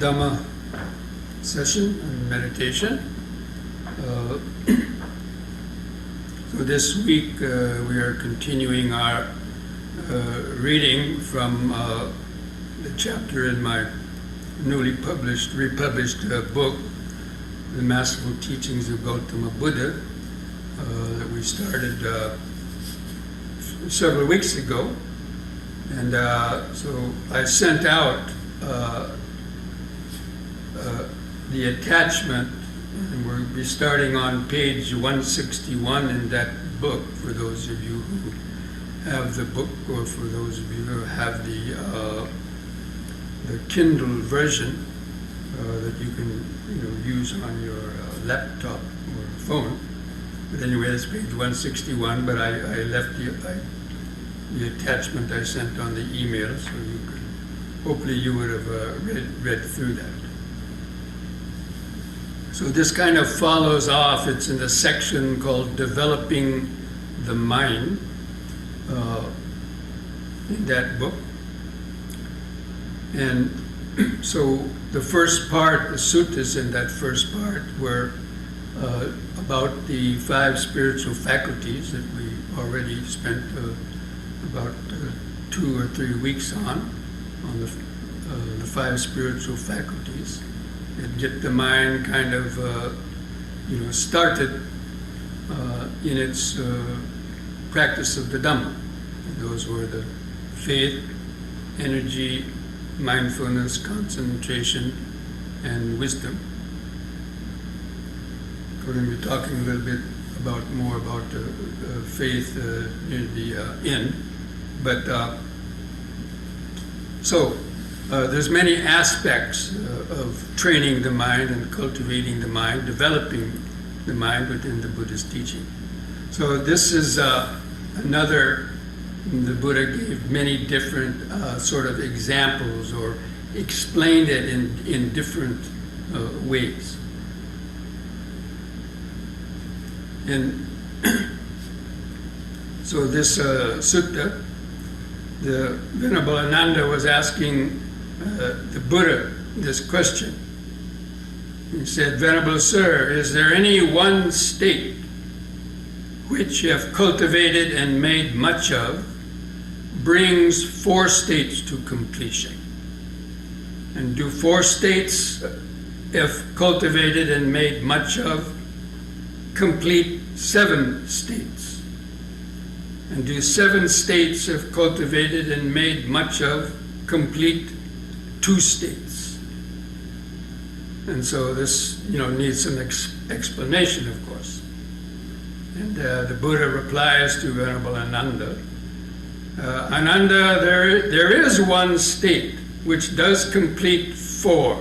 Dhamma session and meditation. So this week we are continuing our reading from the chapter in my newly republished book, The Masterful Teachings of Gotama Buddha, that we started several weeks ago. And so I sent out the attachment, and we'll be starting on page 161 in that book for those of you who have the book, or for those of you who have the Kindle version that you can use on your laptop or phone. But anyway, it's page 161, but I left the attachment I sent on the email, so you could, hopefully you would have read through that. So this kind of follows off. It's in the section called Developing the Mind in that book. And so the first part, the suttas in that first part were about the five spiritual faculties that we already spent about 2 or 3 weeks on the five spiritual faculties. And get the mind kind of, started in its practice of the Dhamma. And those were the faith, energy, mindfulness, concentration, and wisdom. We're going to be talking a little bit more about faith near the end. But there's many aspects of training the mind and cultivating the mind, developing the mind within the Buddha's teaching. So this is the Buddha gave many different sort of examples, or explained it in different ways. And so this sutta, the Venerable Ananda was asking the Buddha this question. He said, "Venerable Sir, is there any one state which, if cultivated and made much of, brings 4 states to completion? And do 4 states, if cultivated and made much of, complete 7 states? And do 7 states, if cultivated and made much of, complete 2 states?" And so this, needs some explanation, of course. And the Buddha replies to Venerable Ananda, "Ananda, there is one state which does complete 4,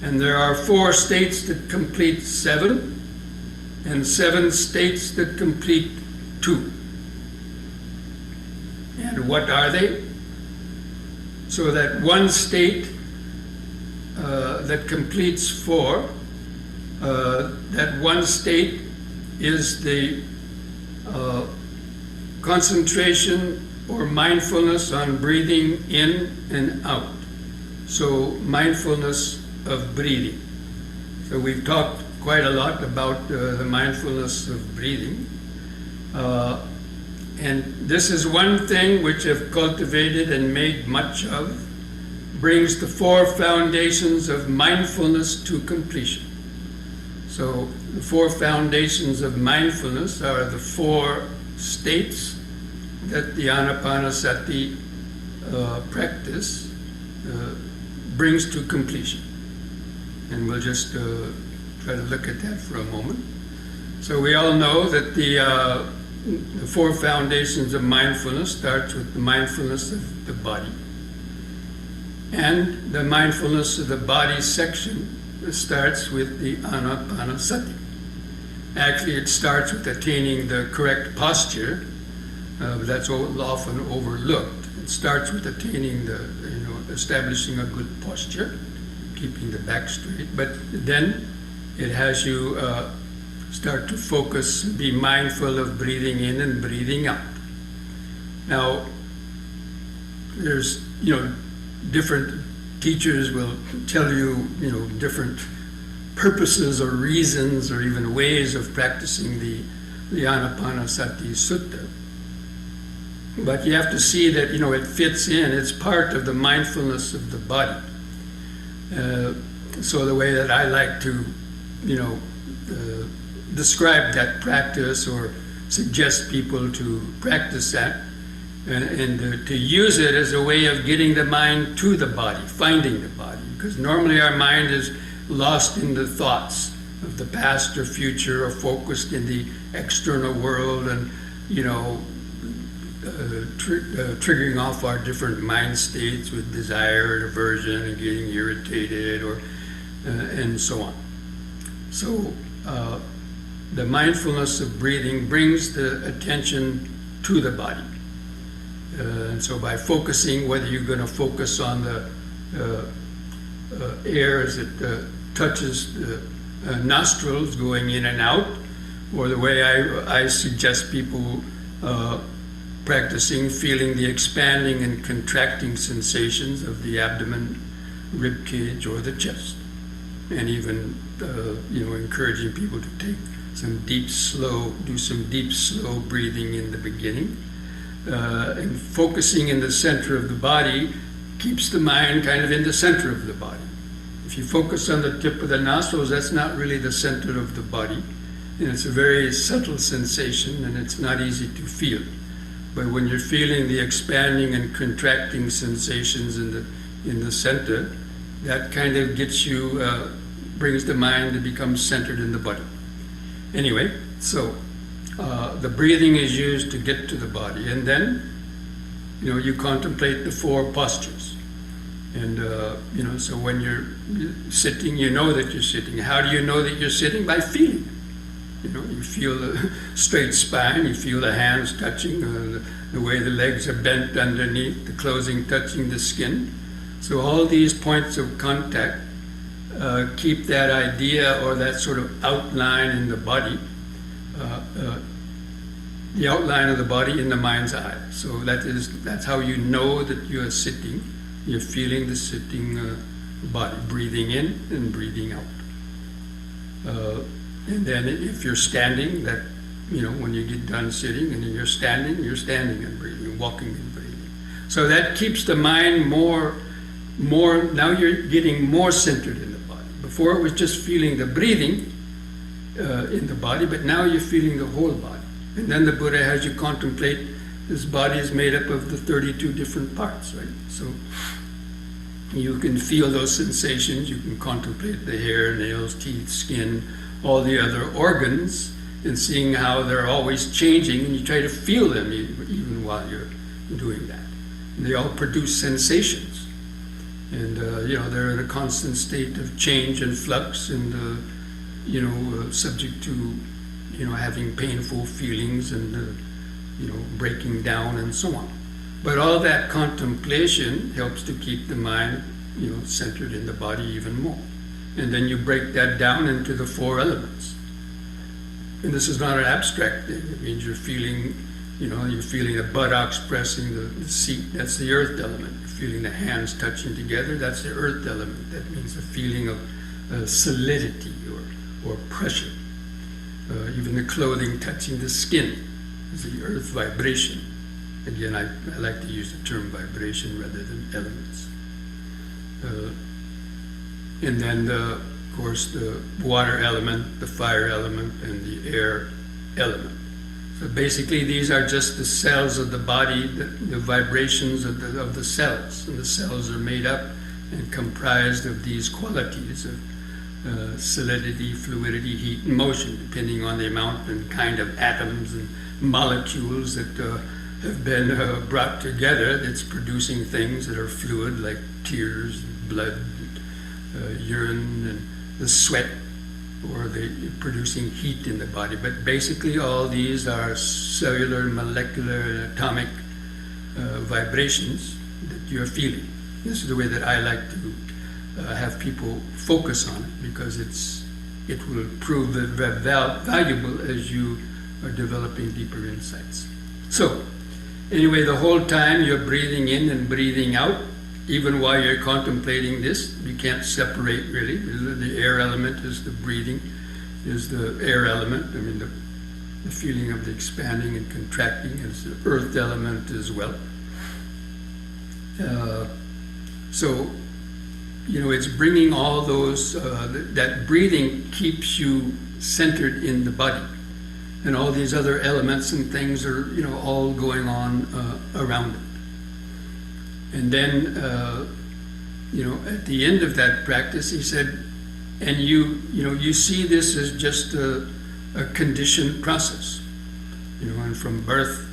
and there are 4 states that complete 7, and 7 states that complete 2. And what are they? So that one state that completes 4, that one state is the concentration or mindfulness on breathing in and out. So mindfulness of breathing. So we've talked quite a lot about the mindfulness of breathing. And this is one thing which, if cultivated and made much of, brings the 4 foundations of mindfulness to completion. So the 4 foundations of mindfulness are the 4 states that the anapanasati practice brings to completion. And we'll just try to look at that for a moment. So we all know that the 4 foundations of mindfulness starts with the mindfulness of the body. And the mindfulness of the body section starts with the anapanasati. Actually, it starts with attaining the correct posture, but that's often overlooked. It starts with attaining establishing a good posture, keeping the back straight, but then it has you start to focus, be mindful of breathing in and breathing out. Now, there's different teachers will tell you, different purposes or reasons or even ways of practicing the Anapanasati Sutta. But you have to see that, it fits in. It's part of the mindfulness of the body. So the way that I like to, describe that practice or suggest people to practice that and to use it as a way of getting the mind to the body, finding the body. Because normally our mind is lost in the thoughts of the past or future or focused in the external world and, triggering off our different mind states with desire and aversion and getting irritated and so on. So the mindfulness of breathing brings the attention to the body. And so by focusing, whether you're going to focus on the air as it touches the nostrils going in and out, or the way I suggest people practicing, feeling the expanding and contracting sensations of the abdomen, rib cage, or the chest, and even encouraging people to take do some deep, slow breathing in the beginning, and focusing in the center of the body keeps the mind kind of in the center of the body. If you focus on the tip of the nostrils, that's not really the center of the body, and it's a very subtle sensation, and it's not easy to feel. But when you're feeling the expanding and contracting sensations in the center, that kind of gets you, brings the mind to become centered in the body. Anyway, so the breathing is used to get to the body, and then you contemplate the four postures. And so when you're sitting, you know that you're sitting. How do you know that you're sitting? By feeling. You feel the straight spine, you feel the hands touching, the way the legs are bent underneath, the clothing touching the skin. So all these points of contact keep that idea or that sort of outline in the body, the outline of the body in the mind's eye. So that's how you know that you are sitting. You're feeling the sitting body, breathing in and breathing out. And then if you're standing, that when you get done sitting and you're standing and breathing, walking and breathing. So that keeps the mind more. Now you're getting more centered in the body. Before it was just feeling the breathing in the body, but now you're feeling the whole body. And then the Buddha has you contemplate this body is made up of the 32 different parts, right? So you can feel those sensations, you can contemplate the hair, nails, teeth, skin, all the other organs, and seeing how they're always changing, and you try to feel them even while you're doing that. And they all produce sensations. And they're in a constant state of change and flux, and subject to having painful feelings and breaking down and so on. But all that contemplation helps to keep the mind centered in the body even more. And then you break that down into the four elements. And this is not an abstract thing. It means you're feeling the buttocks pressing the seat. That's the earth element. You're feeling the hands touching together. That's the earth element. That means the feeling of solidity or pressure. Even the clothing touching the skin is the earth vibration. Again, I like to use the term vibration rather than elements. And then, of course, the water element, the fire element, and the air element. So basically, these are just the cells of the body, the vibrations of the cells. And the cells are made up and comprised of these qualities of solidity, fluidity, heat, and motion, depending on the amount and kind of atoms and molecules that have been brought together that's producing things that are fluid, like tears, blood, urine, and the sweat, or producing heat in the body. But basically all these are cellular, molecular, and atomic vibrations that you're feeling. This is the way that I like to have people focus on it, because it will prove valuable as you are developing deeper insights. So, anyway, the whole time you're breathing in and breathing out, even while you're contemplating this, you can't separate really. The air element is the breathing, is the air element. I mean, the feeling of the expanding and contracting is the earth element as well. So, it's bringing all those, that breathing keeps you centered in the body. And all these other elements and things are, all going on around it. And then, at the end of that practice, he said, and you see this as just a conditioned process, and from birth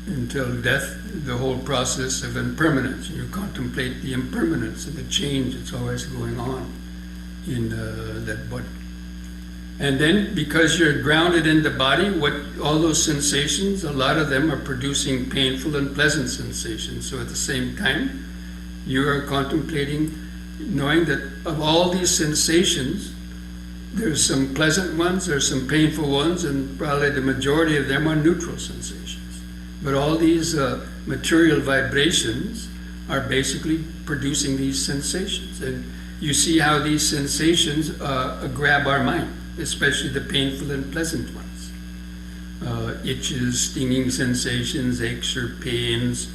until death, the whole process of impermanence. You contemplate the impermanence and the change that's always going on in that body. And then, because you're grounded in the body, all those sensations, a lot of them are producing painful and pleasant sensations. So at the same time, you are contemplating, knowing that of all these sensations, there's some pleasant ones, there's some painful ones, and probably the majority of them are neutral sensations. But all these material vibrations are basically producing these sensations. And you see how these sensations grab our mind, especially the painful and pleasant ones. Itches, stinging sensations, aches or pains,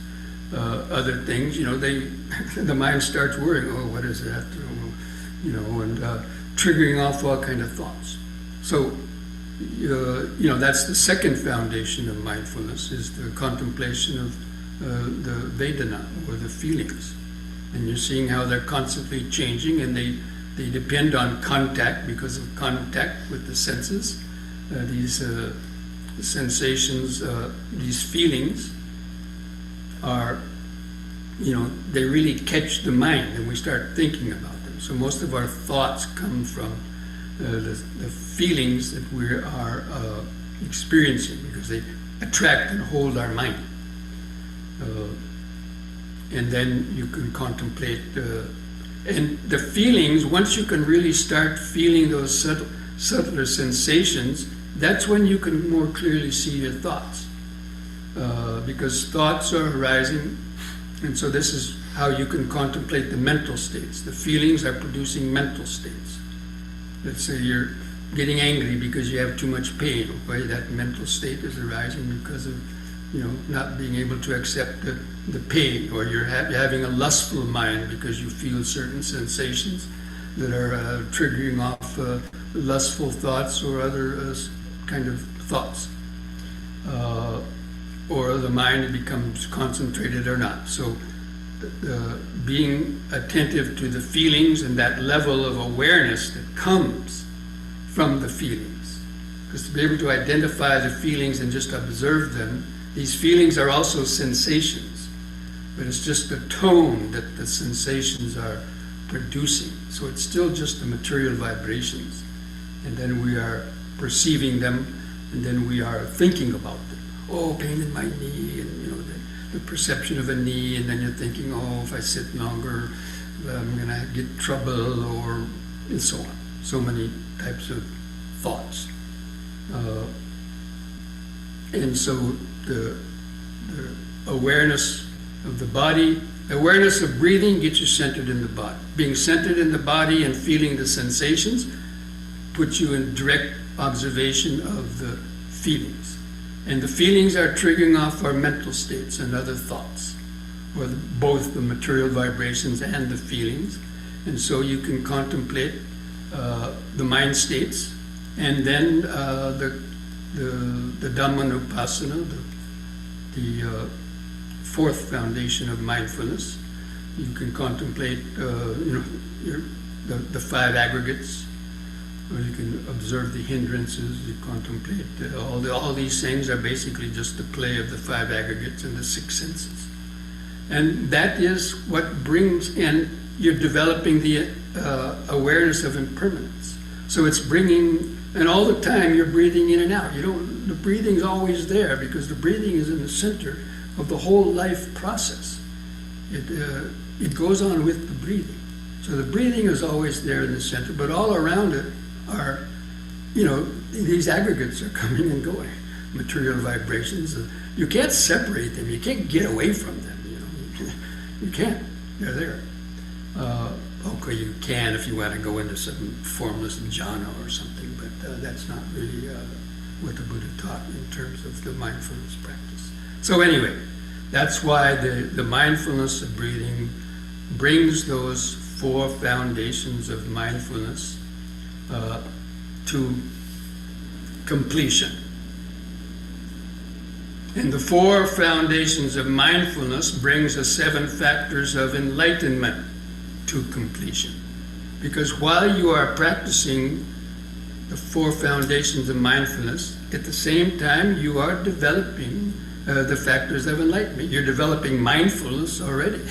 other things, the mind starts worrying, oh, what is that? And triggering off all kind of thoughts. So, that's the second foundation of mindfulness, is the contemplation of the Vedana, or the feelings. And you're seeing how they're constantly changing, and they depend on contact, because of contact with the senses. These sensations, these feelings are, they really catch the mind, and we start thinking about them. So most of our thoughts come from the feelings that we are experiencing, because they attract and hold our mind. And then you can contemplate, and the feelings, once you can really start feeling those subtler sensations, that's when you can more clearly see your thoughts. Because thoughts are arising, and so this is how you can contemplate the mental states. The feelings are producing mental states. Let's say you're getting angry because you have too much pain. Okay, that mental state is arising because of not being able to accept the pain, or you're having a lustful mind because you feel certain sensations that are triggering off lustful thoughts or other kind of thoughts. Or the mind becomes concentrated or not. So being attentive to the feelings and that level of awareness that comes from the feelings. Because to be able to identify the feelings and just observe them, these feelings are also sensations, but it's just the tone that the sensations are producing. So it's still just the material vibrations. And then we are perceiving them, and then we are thinking about them. Oh, pain in my knee, and the perception of a knee, and then you're thinking, oh, if I sit longer, I'm going to get trouble, and so on. So many types of thoughts. And so the awareness of the body, awareness of breathing gets you centered in the body. Being centered in the body and feeling the sensations puts you in direct observation of the feelings. And the feelings are triggering off our mental states and other thoughts, or both the material vibrations and the feelings. And so you can contemplate the mind states, and then the Dhamma the fourth foundation of mindfulness. You can contemplate, the five aggregates, or you can observe the hindrances. You contemplate all these things are basically just the play of the five aggregates and the six senses, and that is what brings in. You're developing the awareness of impermanence. So it's bringing, and all the time you're breathing in and out. The breathing's always there, because the breathing is in the center of the whole life process. It goes on with the breathing. So the breathing is always there in the center, but all around it are, these aggregates are coming and going. Material vibrations. You can't separate them. You can't get away from them. You can't. They're there. Okay, you can if you want to go into some formless jhana or something, but that's not really what the Buddha taught in terms of the mindfulness practice. So anyway, that's why the mindfulness of breathing brings those four foundations of mindfulness to completion. And the four foundations of mindfulness brings the seven factors of enlightenment to completion. Because while you are practicing the four foundations of mindfulness, at the same time you are developing the factors of enlightenment. You're developing mindfulness already.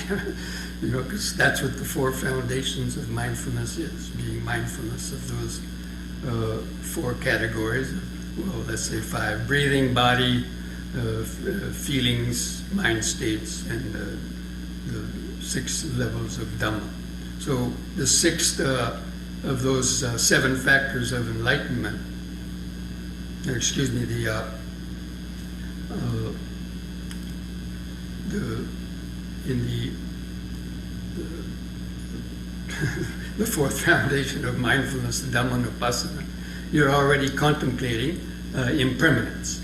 Because that's what the four foundations of mindfulness is, being mindfulness of those four categories. Well, let's say five: breathing, body, feelings, mind states, and the 6 levels of Dhamma. So the sixth of those 7 factors of enlightenment, the fourth foundation of mindfulness, the Dhamma, you're already contemplating impermanence.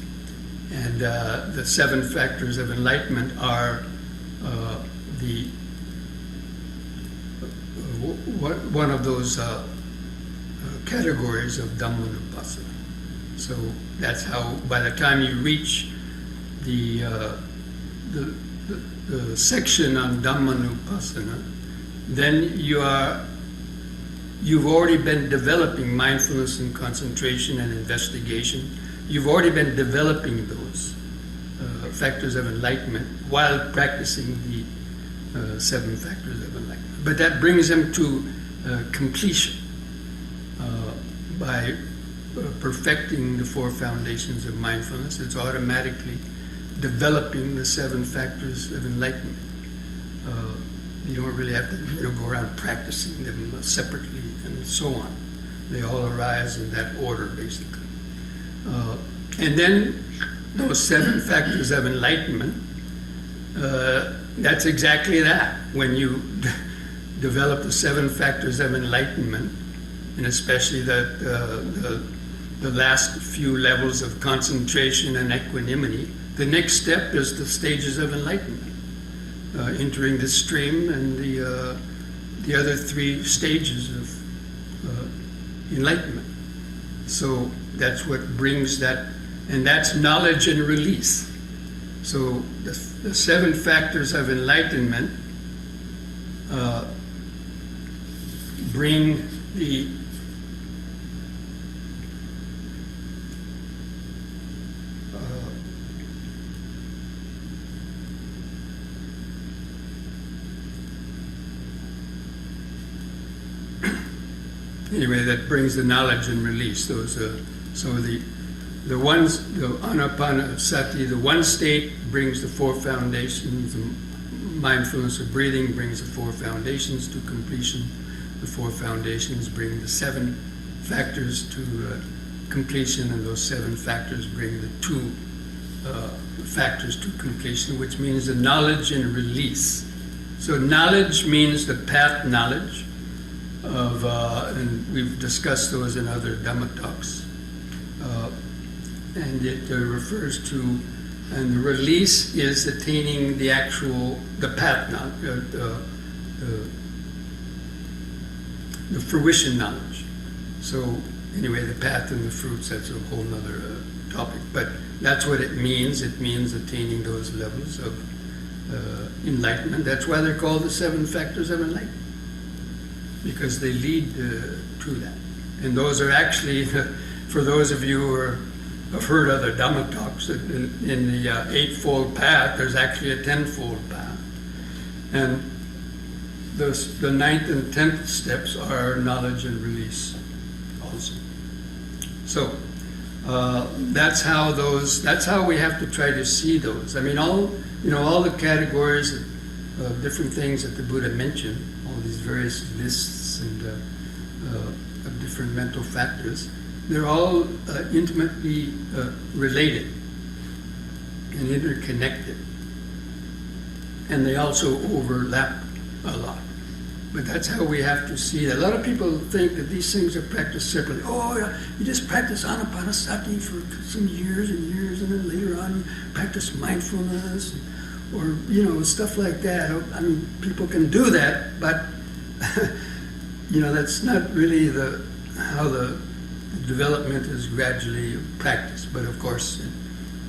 And the 7 factors of enlightenment are one of those categories of Dhammanupassana. So that's how, by the time you reach the section on Dhammanupassana, then you've already been developing mindfulness and concentration and investigation. You've already been developing those factors of enlightenment while practicing the 7 factors of enlightenment. But that brings them to completion by perfecting the 4 foundations of mindfulness. It's automatically developing the 7 factors of enlightenment. You don't really have to go around practicing them separately and so on. They all arise in that order, basically. And then those 7 factors of enlightenment, that's exactly that. When you develop the 7 factors of enlightenment, and especially the last few levels of concentration and equanimity, the next step is the stages of enlightenment. Entering the stream and the other 3 stages of enlightenment. So that's what brings that, and that's knowledge and release. So the 7 factors of enlightenment bring the anyway, that brings the knowledge and release. Those so the anapana sati, the one state brings the 4 foundations. The mindfulness of breathing brings the 4 foundations to completion. The 4 foundations bring the 7 factors to completion, and those 7 factors bring the 2 factors to completion, which means the knowledge and release. So knowledge means the path knowledge of, and we've discussed those in other Dhamma talks, and it refers to, and the release is attaining the path knowledge, the fruition knowledge. So anyway, the path and the fruits, that's a whole other topic, but that's what it means. It means attaining those levels of enlightenment. That's why they're called the 7 factors of enlightenment, because they lead to that. And those are actually, for those of you who have heard other Dhamma talks, in the 8-fold path, there's actually a 10-fold path. And the 9th and 10th steps are knowledge and release also. So that's how we have to try to see those. I mean, all the categories of different things that the Buddha mentioned, all these various lists and of different mental factors, they're all intimately related and interconnected. and they also overlap a lot. But that's how we have to see it. A lot of people think that these things are practiced separately. Oh, yeah, you just practice anapanasati for some years and years, and then later on you practice mindfulness, or, you know, stuff like that. I mean, people can do that, but, you know, that's not really how the development is gradually practiced. But of course,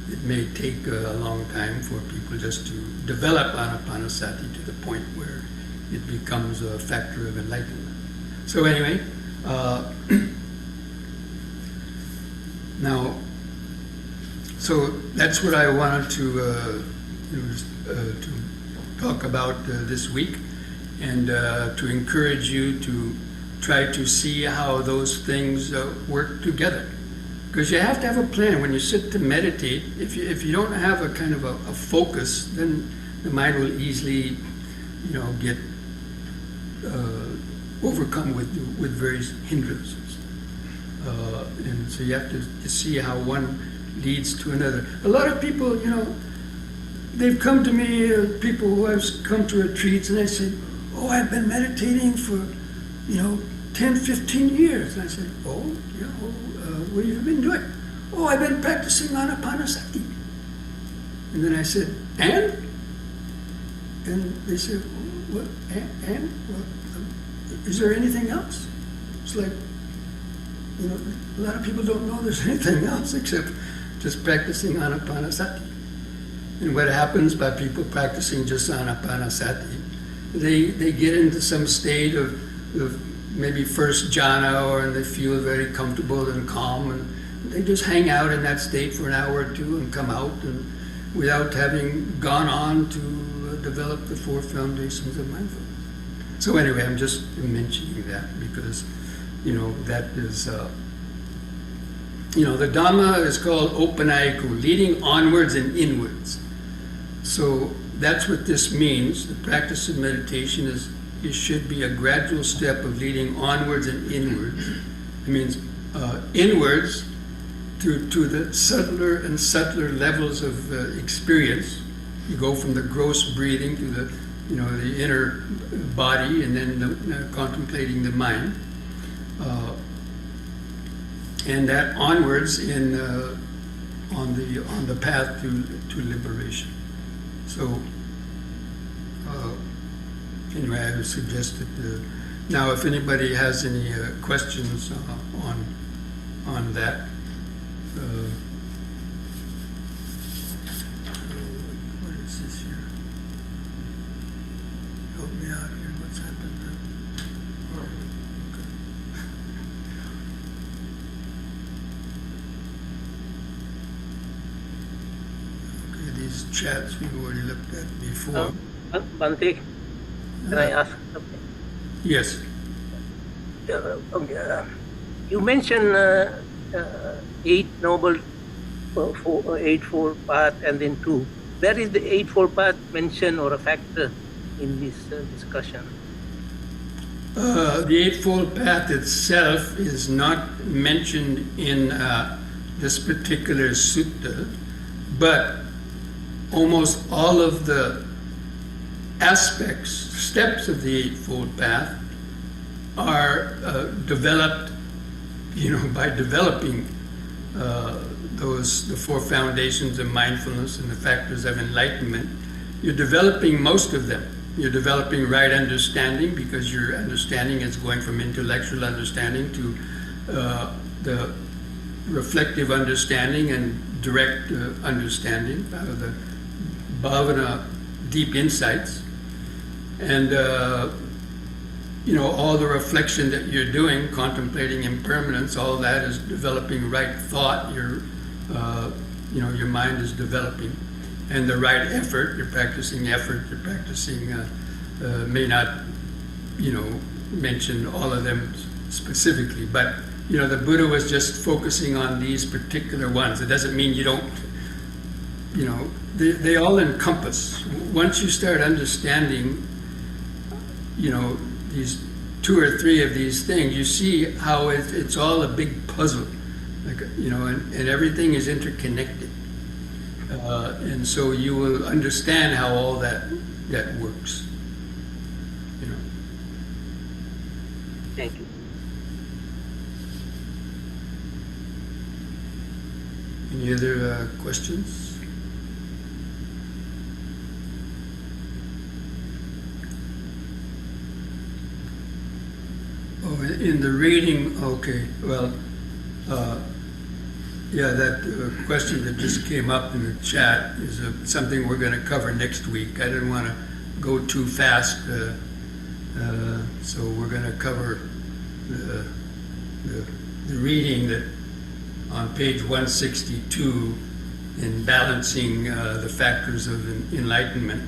it may take a long time for people just to develop anapanasati to the point where it becomes a factor of enlightenment. So anyway, now, so that's what I wanted to talk about this week, and to encourage you to try to see how those things work together. Because you have to have a plan. When you sit to meditate, if you don't have a kind of a focus, then the mind will easily, you know, get overcome with various hindrances. And so you have to see how one leads to another. A lot of people, you know, they've come to me, people who have come to retreats, and they say, oh, I've been meditating for, you know, 10, 15 years. And I said, oh, yeah, what have you been doing? Oh, I've been practicing anapanasati. And then I said, and? And they said, what, and? Well, is there anything else? It's like, you know, a lot of people don't know there's anything else except just practicing anapanasati. And what happens by people practicing just anapanasati, they get into some state of maybe first jhana, or they feel very comfortable and calm, and they just hang out in that state for an hour or two and come out, and without having gone on to develop the Four Foundations of Mindfulness. So anyway, I'm just mentioning that because, you know, that is, you know, the Dhamma is called opanayiko, leading onwards and inwards. So that's what this means. The practice of meditation it should be a gradual step of leading onwards and inwards. It means inwards to the subtler and subtler levels of experience. You go from the gross breathing to the, you know, the inner body, and then contemplating the mind, and that onwards on the path to liberation. So. Anyway, I would suggest that now, if anybody has any questions on that, what is this here? Help me out here. What's happened? Okay, these chats we've already looked at before. Bhante, can I ask something? Yes. You mentioned eight noble, eightfold path, and then two. Where is the eightfold path mentioned or a factor in this discussion? The Eightfold Path itself is not mentioned in this particular sutta, but almost all of the aspects, steps of the Eightfold Path are developed, you know, by developing the Four Foundations of Mindfulness and the Factors of Enlightenment. You're developing most of them. You're developing right understanding, because your understanding is going from intellectual understanding to the reflective understanding and direct understanding, the bhavana, deep insights. And, you know, all the reflection that you're doing, contemplating impermanence, all that is developing right thought. You know, your mind is developing. And the right effort, you're practicing, may not, you know, mention all of them specifically, but, you know, the Buddha was just focusing on these particular ones. It doesn't mean you don't, you know, they all encompass. Once you start understanding, you know, these two or three of these things, you see how it's all a big puzzle, like, you know, and everything is interconnected. And so you will understand how all that that works. You know. Thank you. Any other questions? Oh, in the reading, okay, well, yeah, that question that just came up in the chat is something we're going to cover next week. I didn't want to go too fast, so we're going to cover the reading that on page 162 in balancing the factors of enlightenment.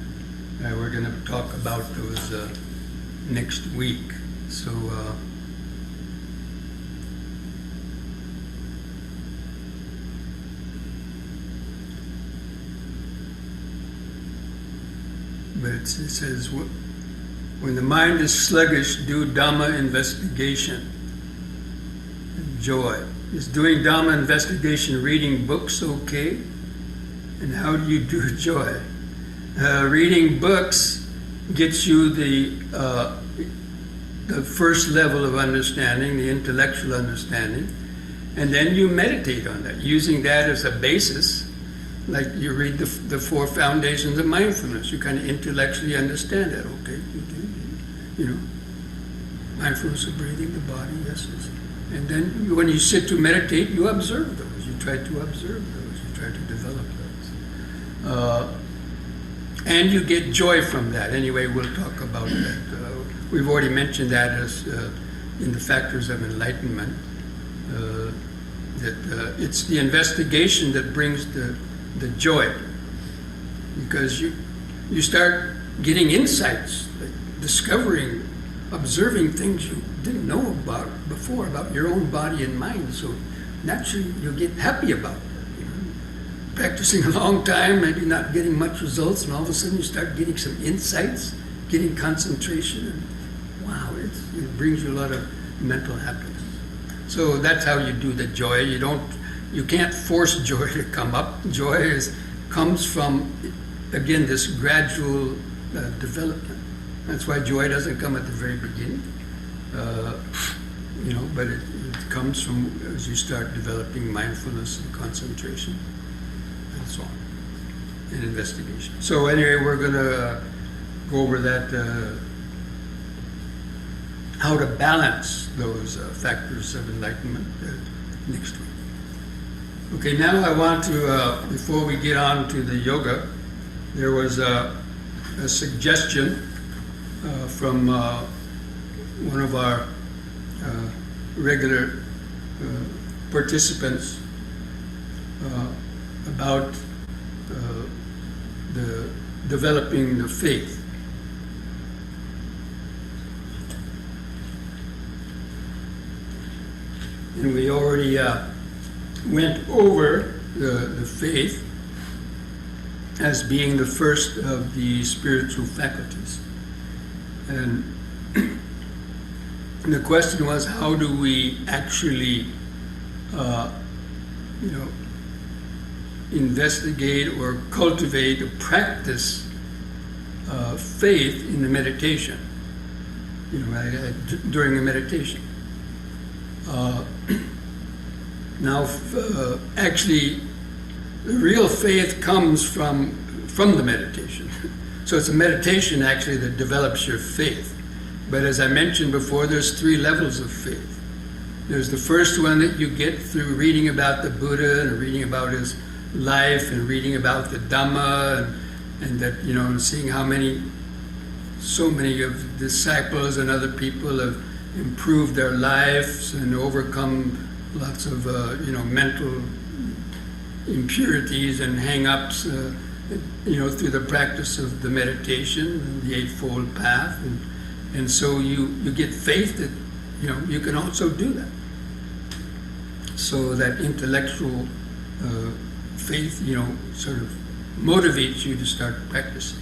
We're going to talk about those next week. So but it says, when the mind is sluggish, do Dhamma investigation. Joy. Is doing Dhamma investigation, reading books, okay? And how do you do joy? Reading books gets you the first level of understanding, the intellectual understanding, and then you meditate on that, using that as a basis. Like you read the Four Foundations of Mindfulness, you kind of intellectually understand that, okay? You know, mindfulness of breathing, the body, yes. And then when you sit to meditate, you observe those. You try to observe those. You try to develop those. And you get joy from that. Anyway, we'll talk about that. We've already mentioned that as in the factors of enlightenment. That it's the investigation that brings the joy. Because you start getting insights, like discovering, observing things you didn't know about before, about your own body and mind. So naturally you'll get happy about it. You know? Practicing a long time, maybe not getting much results, and all of a sudden you start getting some insights, getting concentration, and wow, it brings you a lot of mental happiness. So that's how you do the joy. You can't force joy to come up. Joy comes from, again, this gradual development. That's why joy doesn't come at the very beginning. You know, but it comes from as you start developing mindfulness and concentration and so on, and investigation. So anyway, we're going to go over that, how to balance those factors of enlightenment next week. Okay, now I want to, before we get on to the yoga, there was a suggestion from one of our regular participants about the developing the faith. And we already went over the faith as being the first of the spiritual faculties. And the question was, how do we actually, investigate or cultivate or practice faith in the meditation, during the meditation. Now, actually, the real faith comes from the meditation. So it's a meditation actually that develops your faith. But as I mentioned before, there's 3 levels of faith. There's the first one that you get through reading about the Buddha and reading about his life and reading about the Dhamma and that, seeing how so many of the disciples and other people have improved their lives and overcome lots of, mental impurities and hang-ups, through the practice of the meditation and the Eightfold Path. And so you get faith that, you can also do that. So that intellectual faith, sort of motivates you to start practicing.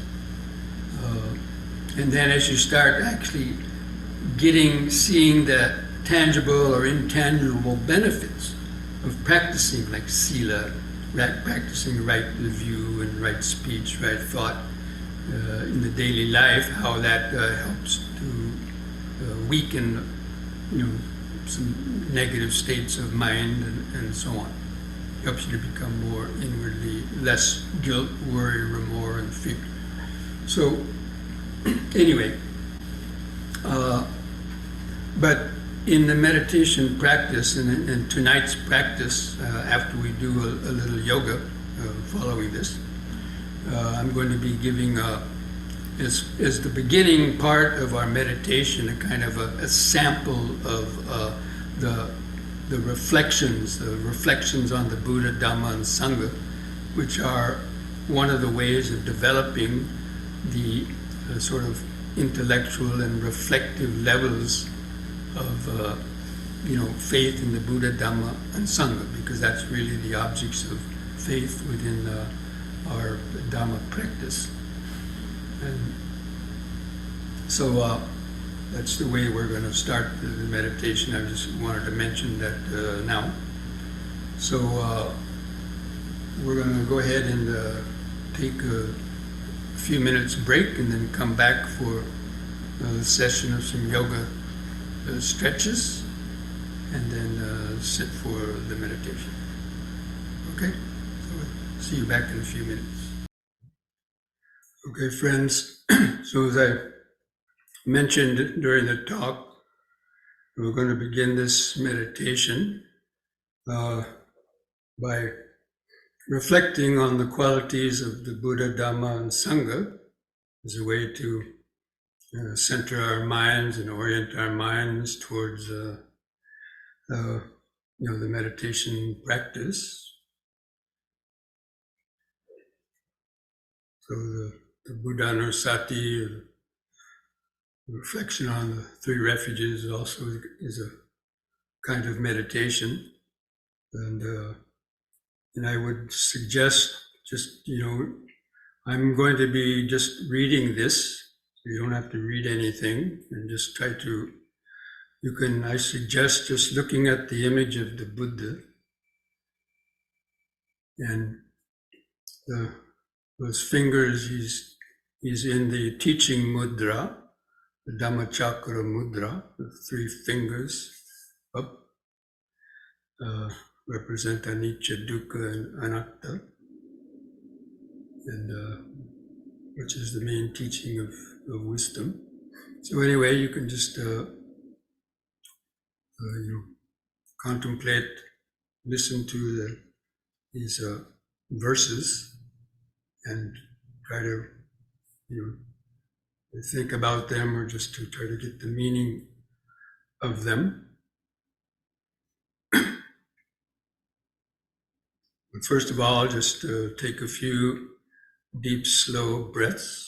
And then as you start actually seeing the tangible or intangible benefits of practicing, like sila, practicing right view and right speech, right thought, in the daily life, how that helps to weaken, some negative states of mind and so on. Helps you to become more inwardly, less guilt, worry, remorse, and fear. So, anyway, but in the meditation practice, and tonight's practice, after we do a little yoga following this, I'm going to be giving, as the beginning part of our meditation, a kind of a sample of the reflections on the Buddha, Dhamma, and Sangha, which are one of the ways of developing the sort of intellectual and reflective levels of faith in the Buddha, Dhamma, and Sangha, because that's really the objects of faith within our Dhamma practice. And so that's the way we're going to start the meditation. I just wanted to mention that now. So we're going to go ahead and take a few minutes break and then come back for a session of some yoga stretches and then sit for the meditation. Okay? So see you back in a few minutes. Okay, friends. So as I mentioned during the talk, we're going to begin this meditation by reflecting on the qualities of the Buddha, Dhamma, and Sangha as a way to center our minds and orient our minds towards the meditation practice. So the Buddha sati, reflection on the three refuges, also is a kind of meditation, and I would suggest just I'm going to be just reading this. So you don't have to read anything, and just try to. I suggest just looking at the image of the Buddha and those fingers. He's in the teaching mudra, the Dhammachakra mudra, the three fingers up, represent anicca, dukkha, and anatta, and which is the main teaching of wisdom. So anyway, you can just contemplate, listen to these verses, and try to think about them, or just to try to get the meaning of them. But first of all, just take a few deep, slow breaths.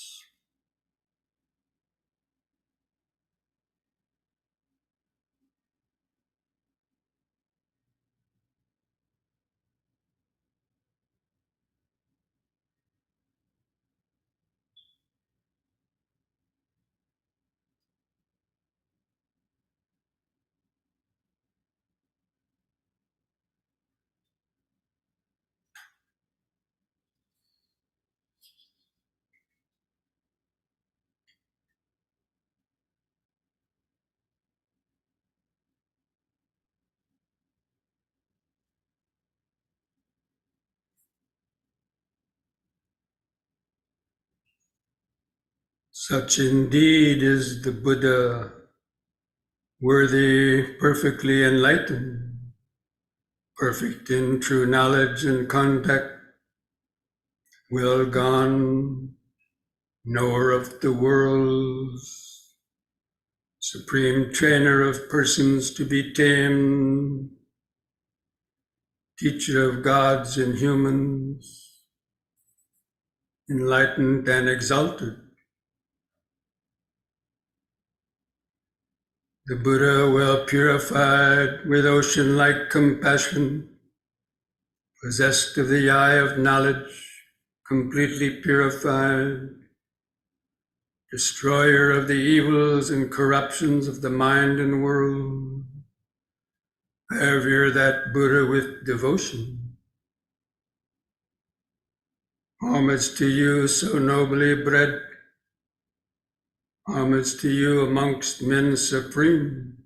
Such indeed is the Buddha, worthy, perfectly enlightened, perfect in true knowledge and contact, well gone, knower of the worlds, supreme trainer of persons to be tamed, teacher of gods and humans, enlightened and exalted. The Buddha, well purified with ocean-like compassion, possessed of the eye of knowledge, completely purified, destroyer of the evils and corruptions of the mind and world, revere that Buddha with devotion. Homage to you, so nobly bred. Homage to you amongst men supreme.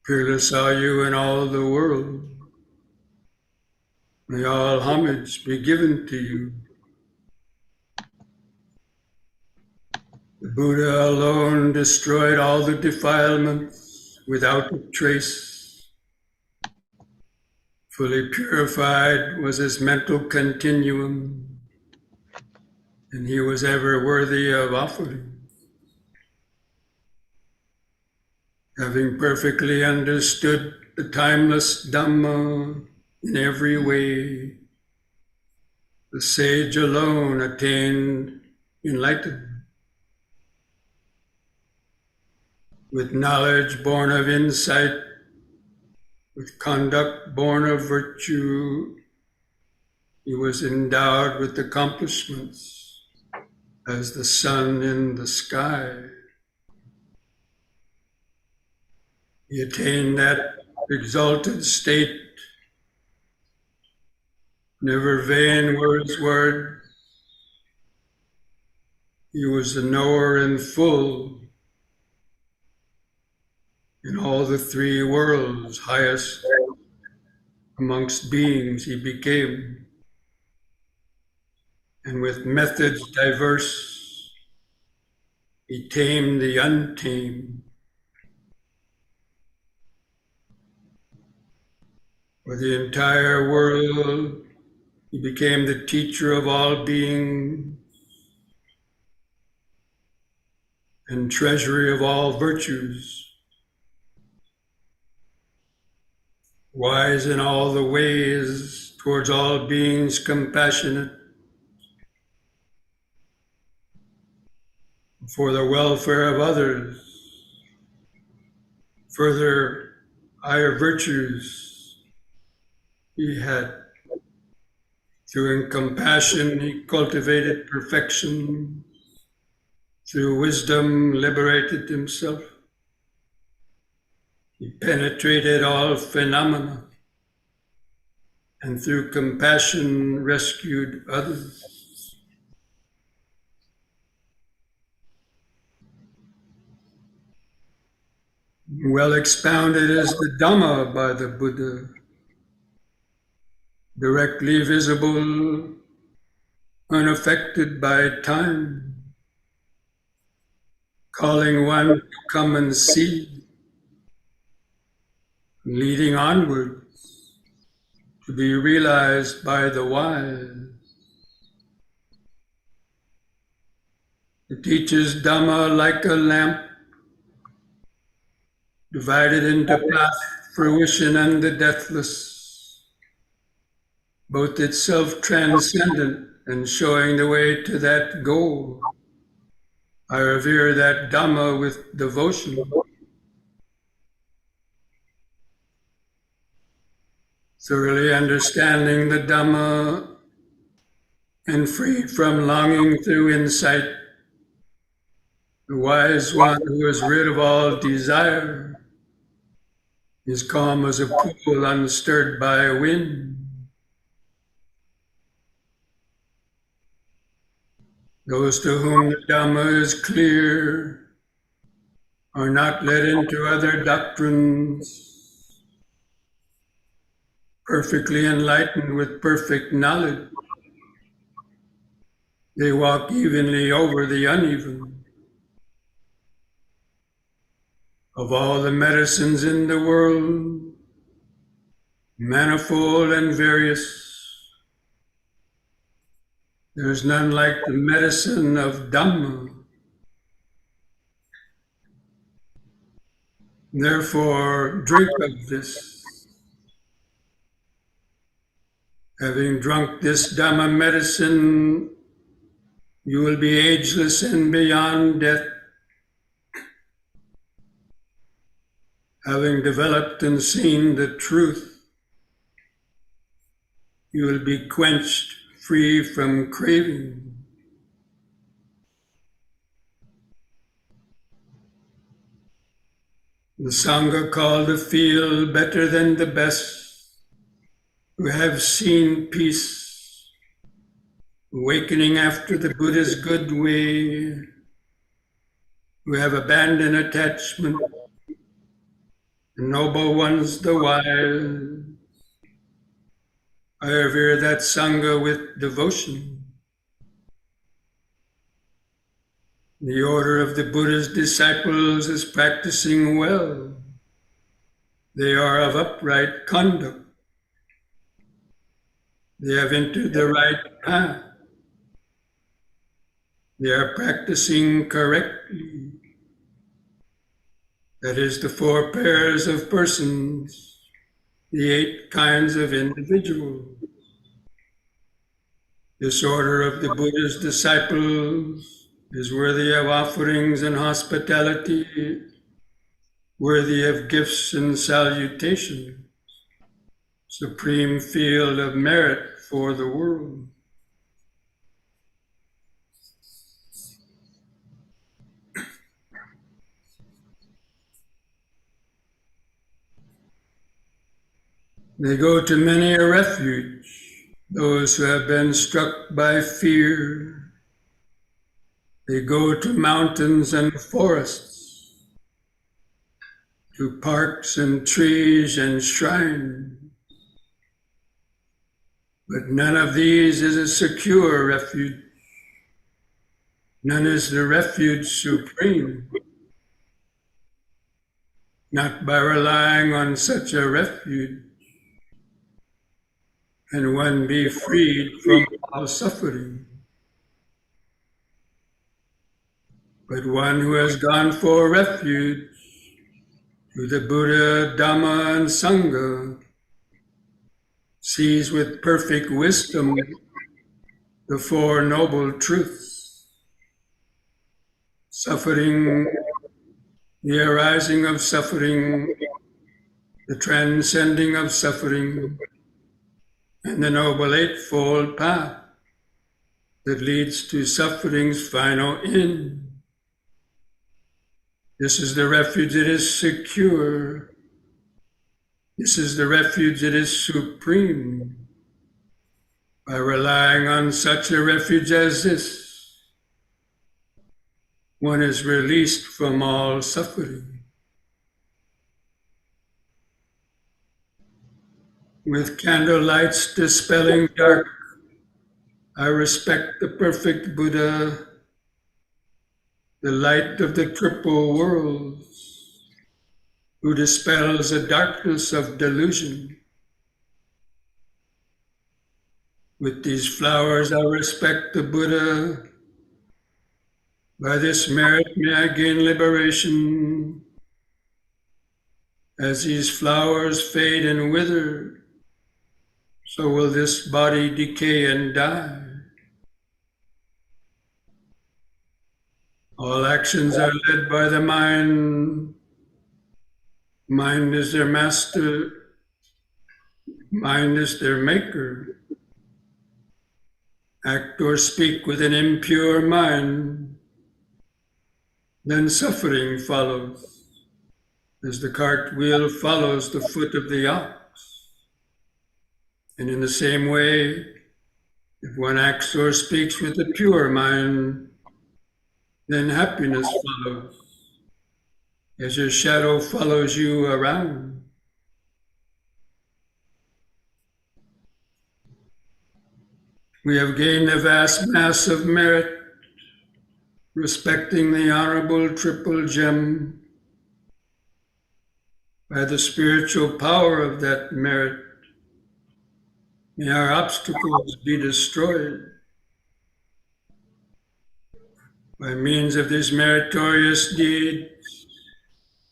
Peerless are you in all the world. May all homage be given to you. The Buddha alone destroyed all the defilements without a trace. Fully purified was his mental continuum, and he was ever worthy of offering. Having perfectly understood the timeless Dhamma in every way, the sage alone attained enlightenment. With knowledge born of insight, with conduct born of virtue, he was endowed with accomplishments as the sun in the sky. He attained that exalted state. Never vain were his words. He was the knower in full in all the three worlds, highest amongst beings he became. And with methods diverse, he tamed the untamed. For the entire world, he became the teacher of all beings and treasury of all virtues. Wise in all the ways, towards all beings compassionate, for the welfare of others, further higher virtues he had. Through compassion he cultivated perfection, through wisdom liberated himself. He penetrated all phenomena, and through compassion rescued others. Well expounded is the Dhamma by the Buddha, directly visible, unaffected by time, calling one to come and see, leading onwards to be realized by the wise. It teaches Dhamma like a lamp, divided into path, fruition, and the deathless, both itself transcendent and showing the way to that goal. I revere that Dhamma with devotion. Thoroughly understanding the Dhamma and free from longing through insight, the wise one who is rid of all desire is calm as a pool unstirred by a wind. Those to whom the Dhamma is clear are not led into other doctrines. Perfectly enlightened with perfect knowledge, they walk evenly over the uneven. Of all the medicines in the world, manifold and various, there is none like the medicine of Dhamma. Therefore, drink of this. Having drunk this Dhamma medicine, you will be ageless and beyond death. Having developed and seen the truth, you will be quenched, free from craving. The Sangha call to feel better than the best, who have seen peace, awakening after the Buddha's good way, who have abandoned attachment, the noble ones the wise. I revere that Sangha with devotion. The order of the Buddha's disciples is practicing well. They are of upright conduct. They have entered the right path. They are practicing correctly. That is the four pairs of persons, the 8 kinds of individuals. This order of the Buddha's disciples is worthy of offerings and hospitality, worthy of gifts and salutation, supreme field of merit for the world. They go to many a refuge, those who have been struck by fear. They go to mountains and forests, to parks and trees and shrines. But none of these is a secure refuge. None is the refuge supreme. Not by relying on such a refuge can one be freed from all suffering. But one who has gone for refuge to the Buddha, Dhamma, and Sangha sees with perfect wisdom the Four Noble Truths: suffering, the arising of suffering, the transcending of suffering, and the Noble Eightfold Path that leads to suffering's final end. This is the refuge that is secure. This is the refuge that is supreme. By relying on such a refuge as this, one is released from all suffering. With candle lights dispelling dark, I respect the perfect Buddha, the light of the triple worlds, who dispels the darkness of delusion. With these flowers I respect the Buddha. By this merit may I gain liberation. As these flowers fade and wither, so will this body decay and die. All actions are led by the mind. Mind is their master. Mind is their maker. Act or speak with an impure mind, then suffering follows, as the cartwheel follows the foot of the ox. And in the same way, if one acts or speaks with a pure mind, then happiness follows, as your shadow follows you around. We have gained a vast mass of merit, respecting the honorable triple gem. By the spiritual power of that merit, may our obstacles be destroyed. By means of these meritorious deeds,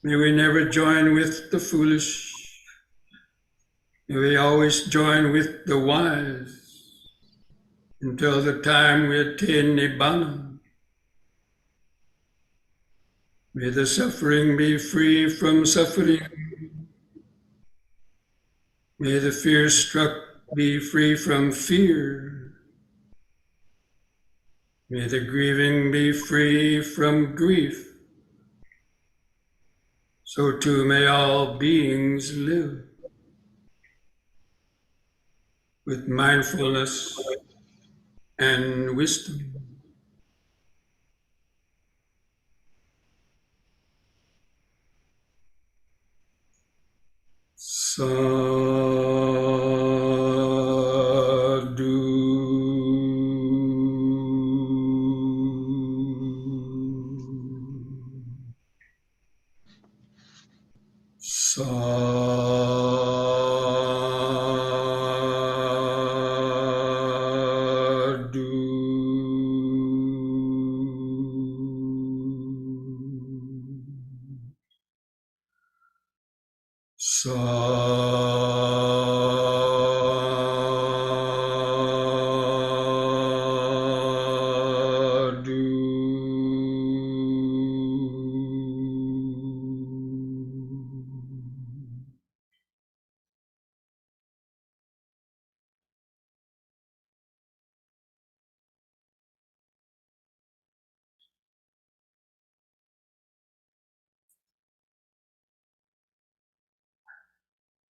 may we never join with the foolish. May we always join with the wise, until the time we attain Nibbana. May the suffering be free from suffering. May the fear-struck be free from fear. May the grieving be free from grief. So too may all beings live. With mindfulness and wisdom. Sadhu. Sadhu. Sadhu.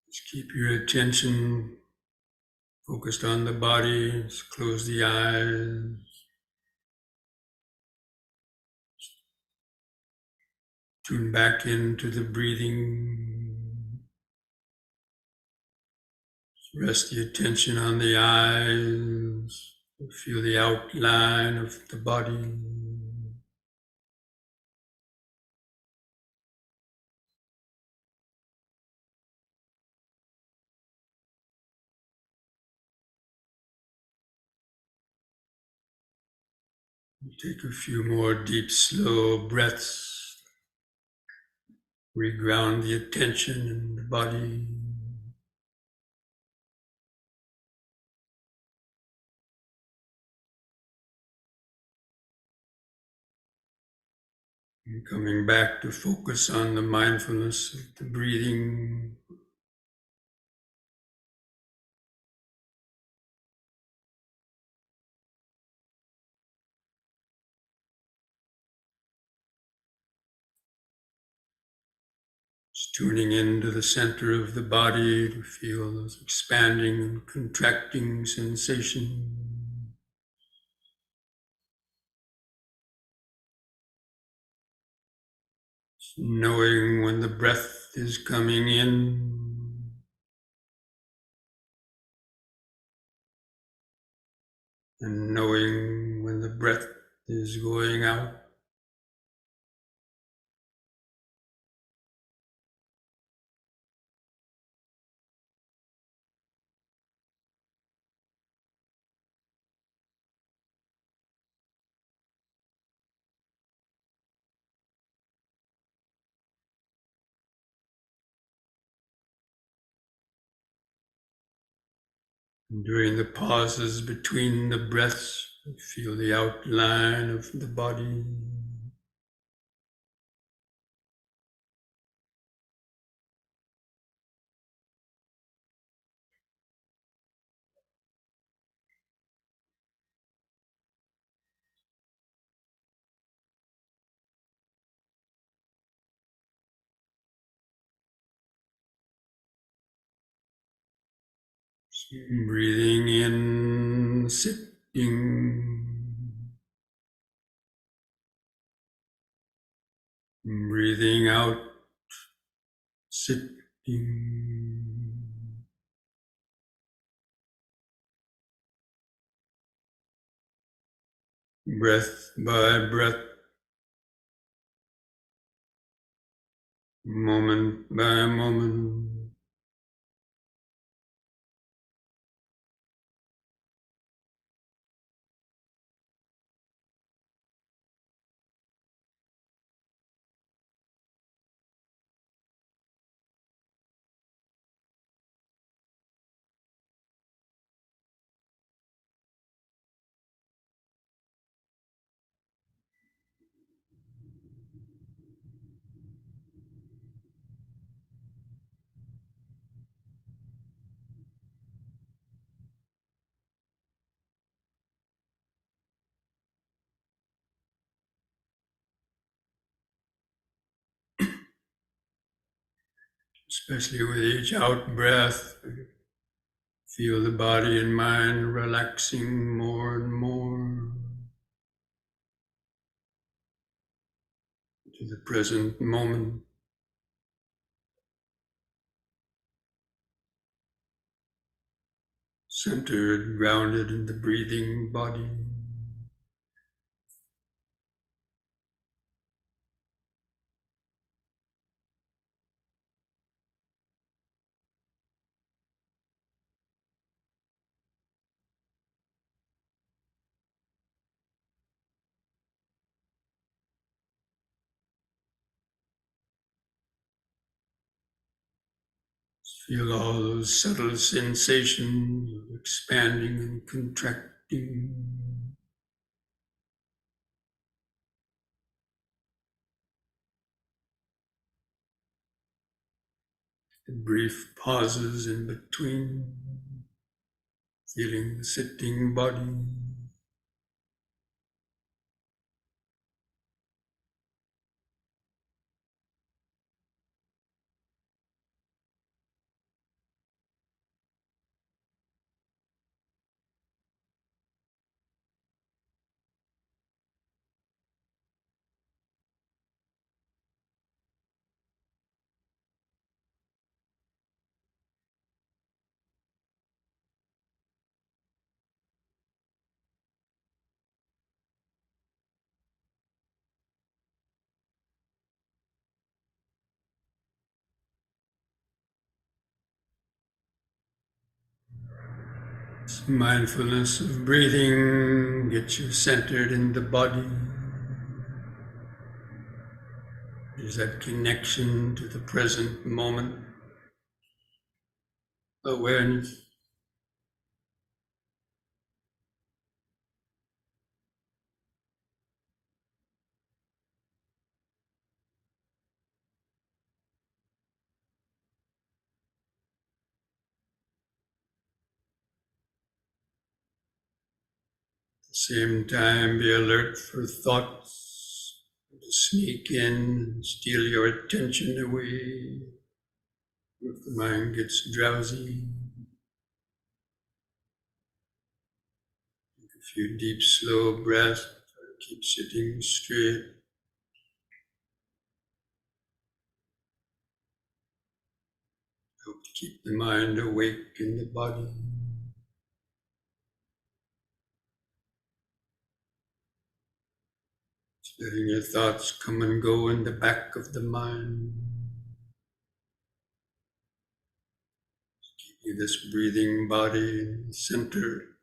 Just keep your attention focused on the body. Just close the eyes. Tune back into the breathing. Rest the attention on the eyes. Feel the outline of the body. Take a few more deep, slow breaths. Reground the attention in the body. And coming back to focus on the mindfulness of the breathing. Just tuning into the center of the body to feel those expanding and contracting sensations. Knowing when the breath is coming in, and knowing when the breath is going out. And during the pauses between the breaths, feel the outline of the body. Breathing in, sitting. Breathing out, sitting. Breath by breath, moment by moment. Especially with each out breath, Feel the body and mind relaxing more and more to the present moment. Centered, grounded in the breathing body. Feel all those subtle sensations of expanding and contracting. The brief pauses in between. Feeling the sitting body. Mindfulness of breathing gets you centered in the body. There's that connection to the present moment. Awareness. At the same time, be alert for thoughts to sneak in and steal your attention away. If the mind gets drowsy, take a few deep, slow breaths. Keep sitting straight. Help to keep the mind awake in the body. Letting your thoughts come and go in the back of the mind. Keeping this breathing body in the center,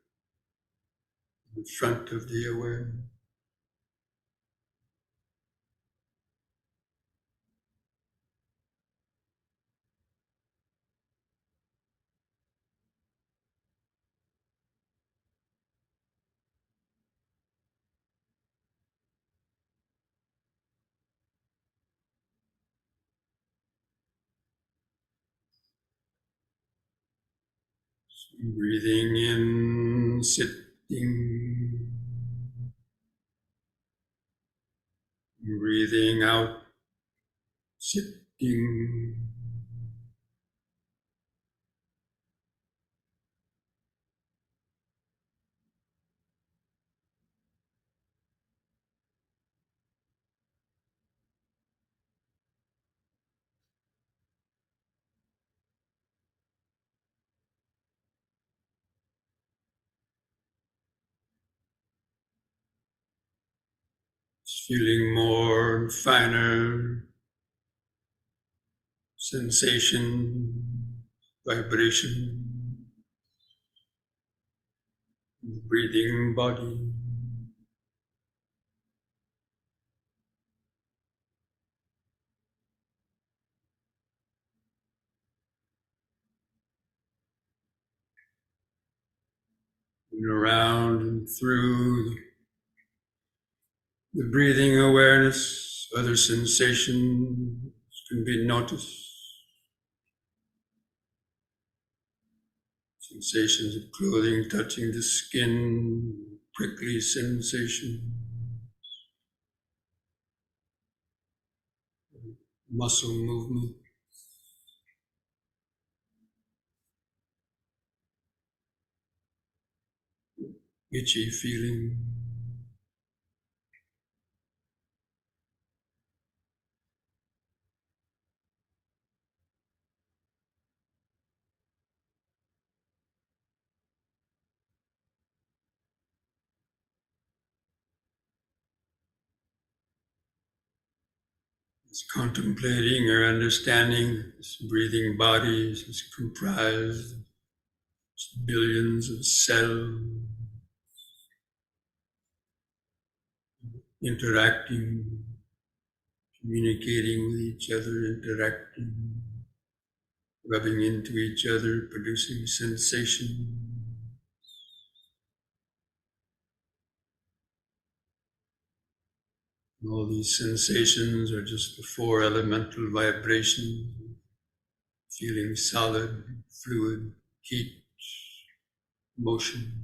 in front of the awareness. Breathing in, sitting. Breathing out, sitting. Just feeling more and finer sensation, vibration, in the breathing body. And around and through the breathing awareness, other sensations can be noticed. Sensations of clothing touching the skin, prickly sensation, muscle movement. itchy feeling. It's contemplating or understanding that this breathing body is comprised of billions of cells interacting, communicating with each other, interacting, rubbing into each other, producing sensation. All these sensations are just the four elemental vibrations, feeling solid, fluid, heat, motion.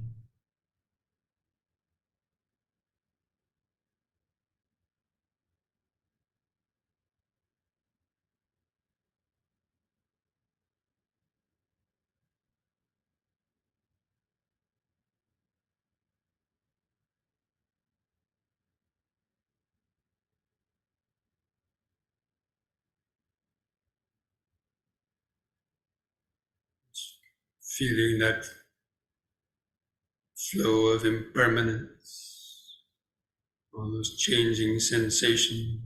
Feeling that flow of impermanence, all those changing sensations.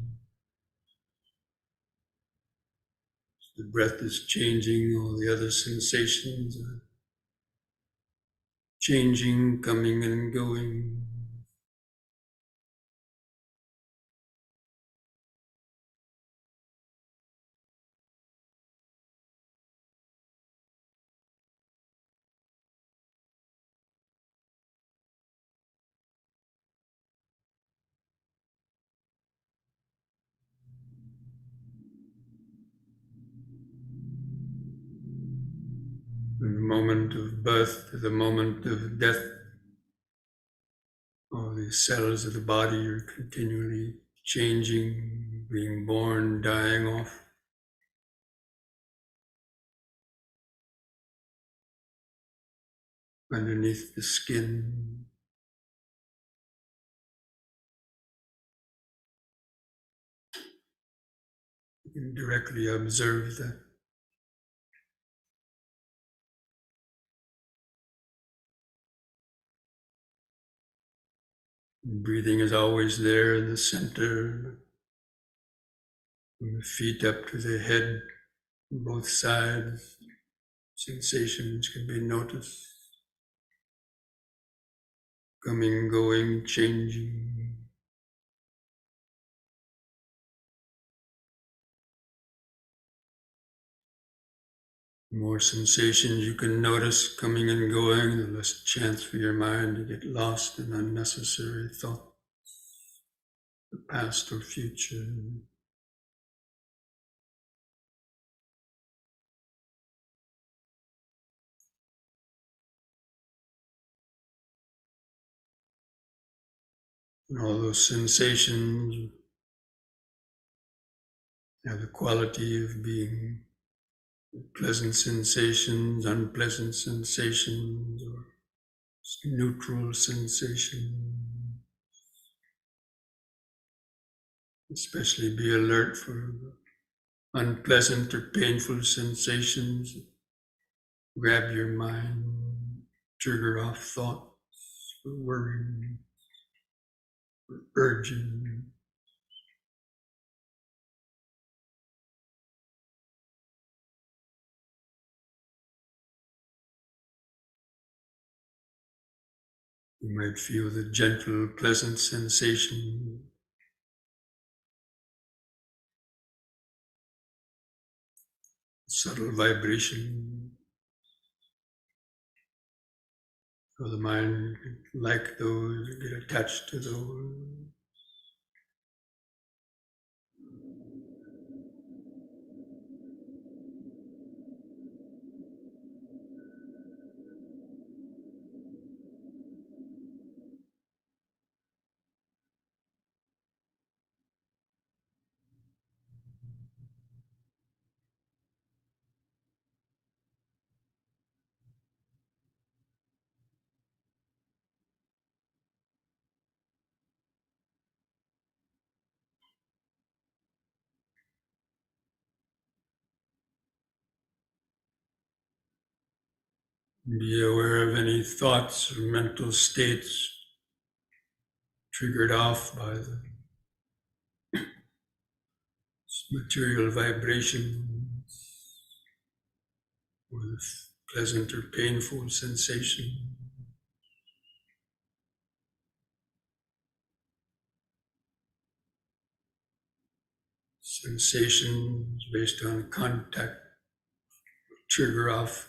The breath is changing, all the other sensations are changing, coming and going. From the moment of birth to the moment of death, all the cells of the body are continually changing, being born, dying off. Underneath the skin, you can directly observe that. Breathing is always there in the center, from the feet up to the head, on both sides. Sensations can be noticed, coming, going, changing. The more sensations you can notice coming and going, the less chance for your mind to get lost in unnecessary thought, the past or future. And all those sensations have the quality of being pleasant sensations, unpleasant sensations, or neutral sensations. Especially be alert for unpleasant or painful sensations. Grab your mind, trigger off thoughts, for worrying, for urging. You might feel the gentle, pleasant sensation, subtle vibration. So the mind can like those, get attached to those. Be aware of any thoughts or mental states triggered off by the material vibrations with pleasant or painful sensation. Sensations based on contact trigger off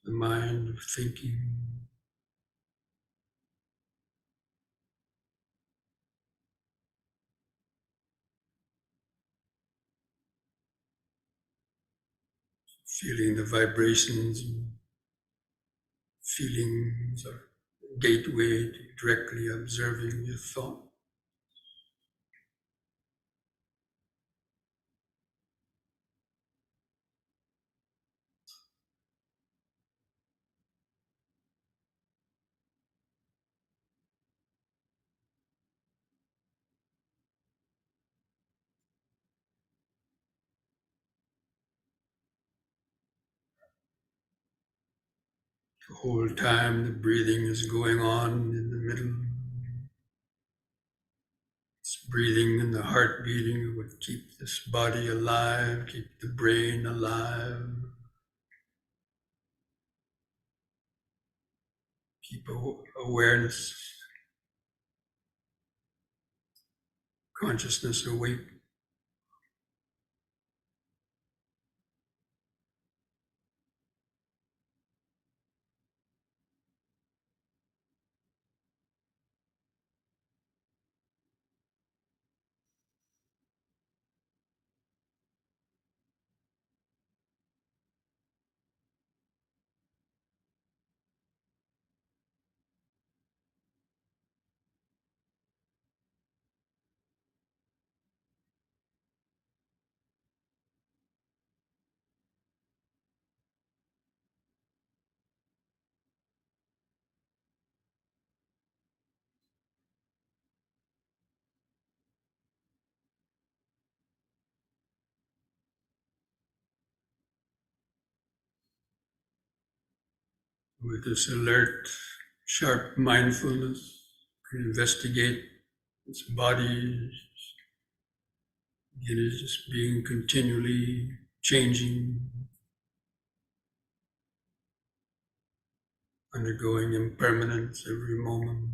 the mind of thinking. Feeling the vibrations and feelings are a gateway to directly observing your thought. The whole time the breathing is going on in the middle. It's breathing and the heart beating would keep this body alive, keep the brain alive, keep awareness, consciousness awake. With this alert, sharp mindfulness, investigate this body. It is just being continually changing, undergoing impermanence every moment.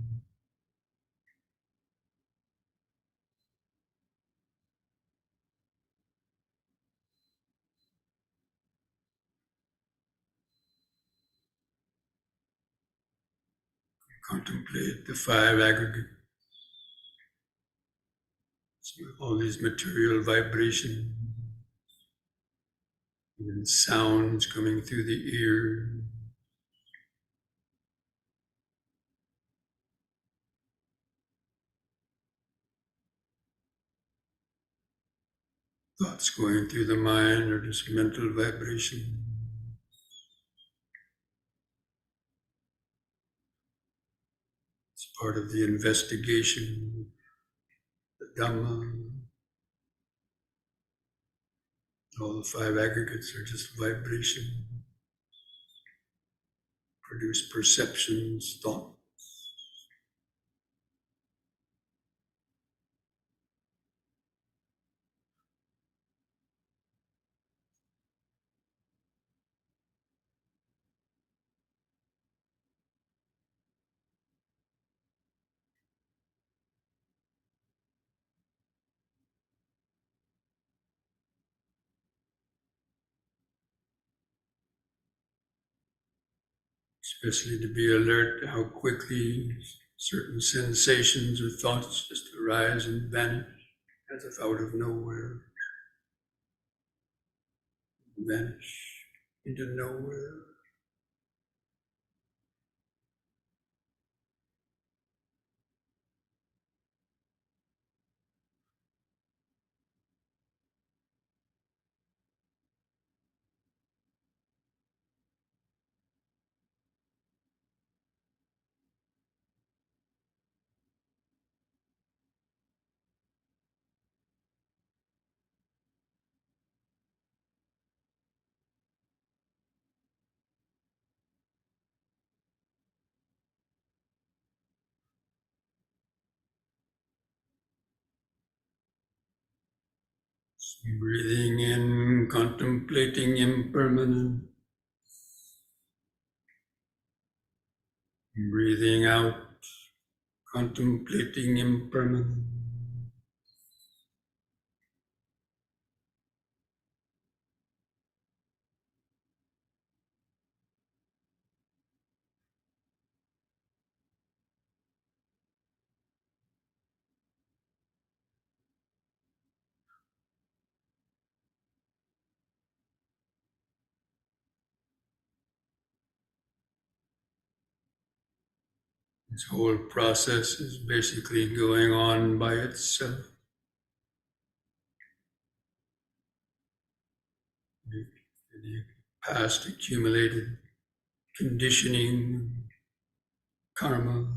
Contemplate the five aggregates, all these material vibrations, and sounds coming through the ear, thoughts going through the mind, or just mental vibration. It's part of the investigation, the Dhamma. All the five aggregates are just vibration, produce perceptions, thought. Especially to be alert how quickly certain sensations or thoughts just arise and vanish as if out of nowhere, vanish into nowhere. Breathing in, contemplating impermanence. Breathing out, contemplating impermanence. This whole process is basically going on by itself. The past accumulated conditioning, karma,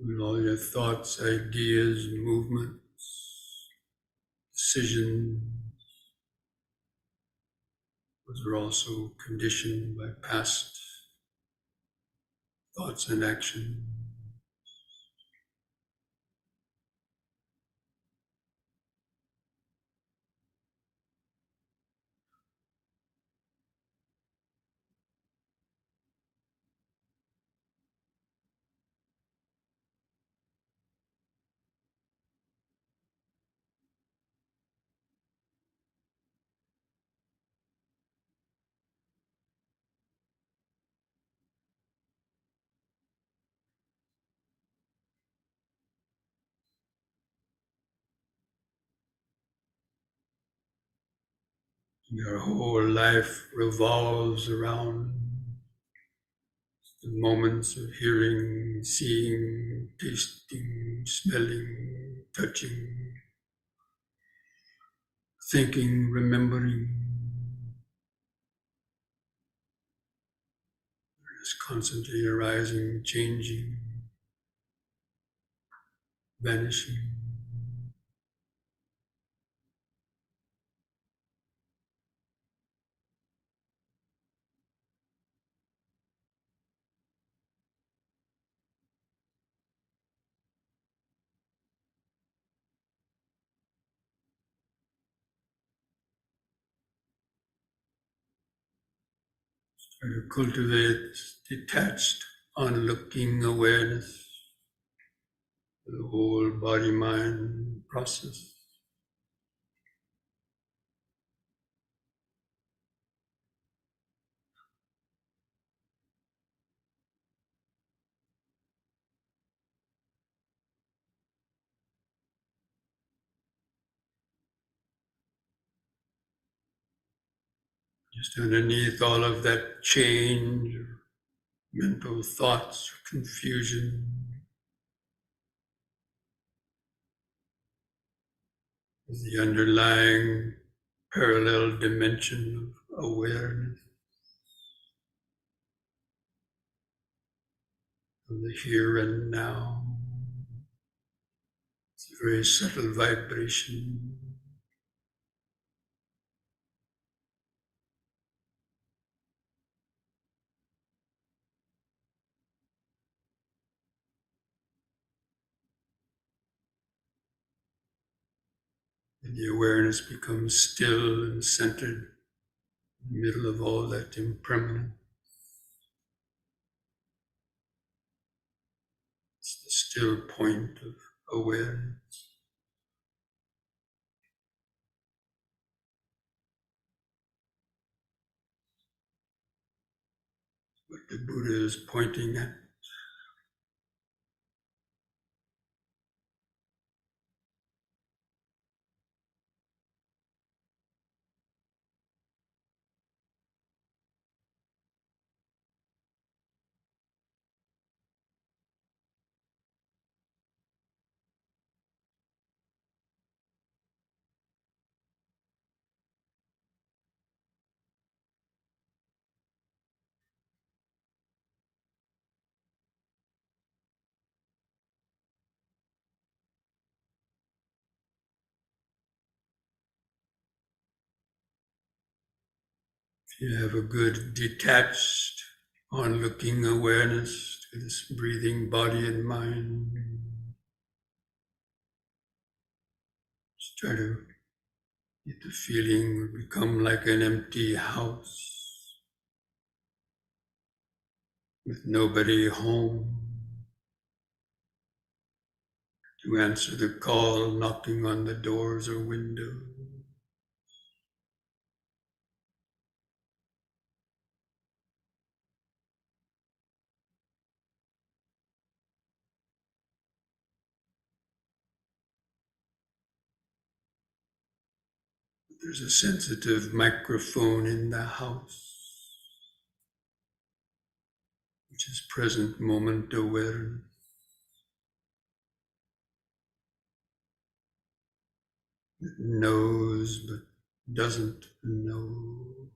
with all your thoughts, ideas, movements, decisions, those are also conditioned by past thoughts and action. Your whole life revolves around the moments of hearing, seeing, tasting, smelling, touching, thinking, remembering. It's constantly arising, changing, vanishing. Try to cultivate detached, onlooking awareness of the whole body-mind process. Just underneath all of that change, mental thoughts, confusion, is the underlying parallel dimension of awareness of the here and now. It's a very subtle vibration. And the awareness becomes still and centered in the middle of all that impermanence. It's the still point of awareness. What the Buddha is pointing at. You have a good detached, onlooking awareness to this breathing body and mind. Just try to get the feeling would become like an empty house with nobody home to answer the call, knocking on the doors or windows. There's a sensitive microphone in the house, which is present moment awareness. It knows but doesn't know.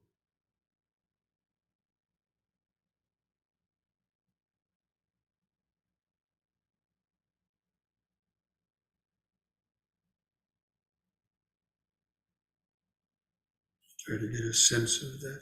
Try to get a sense of that.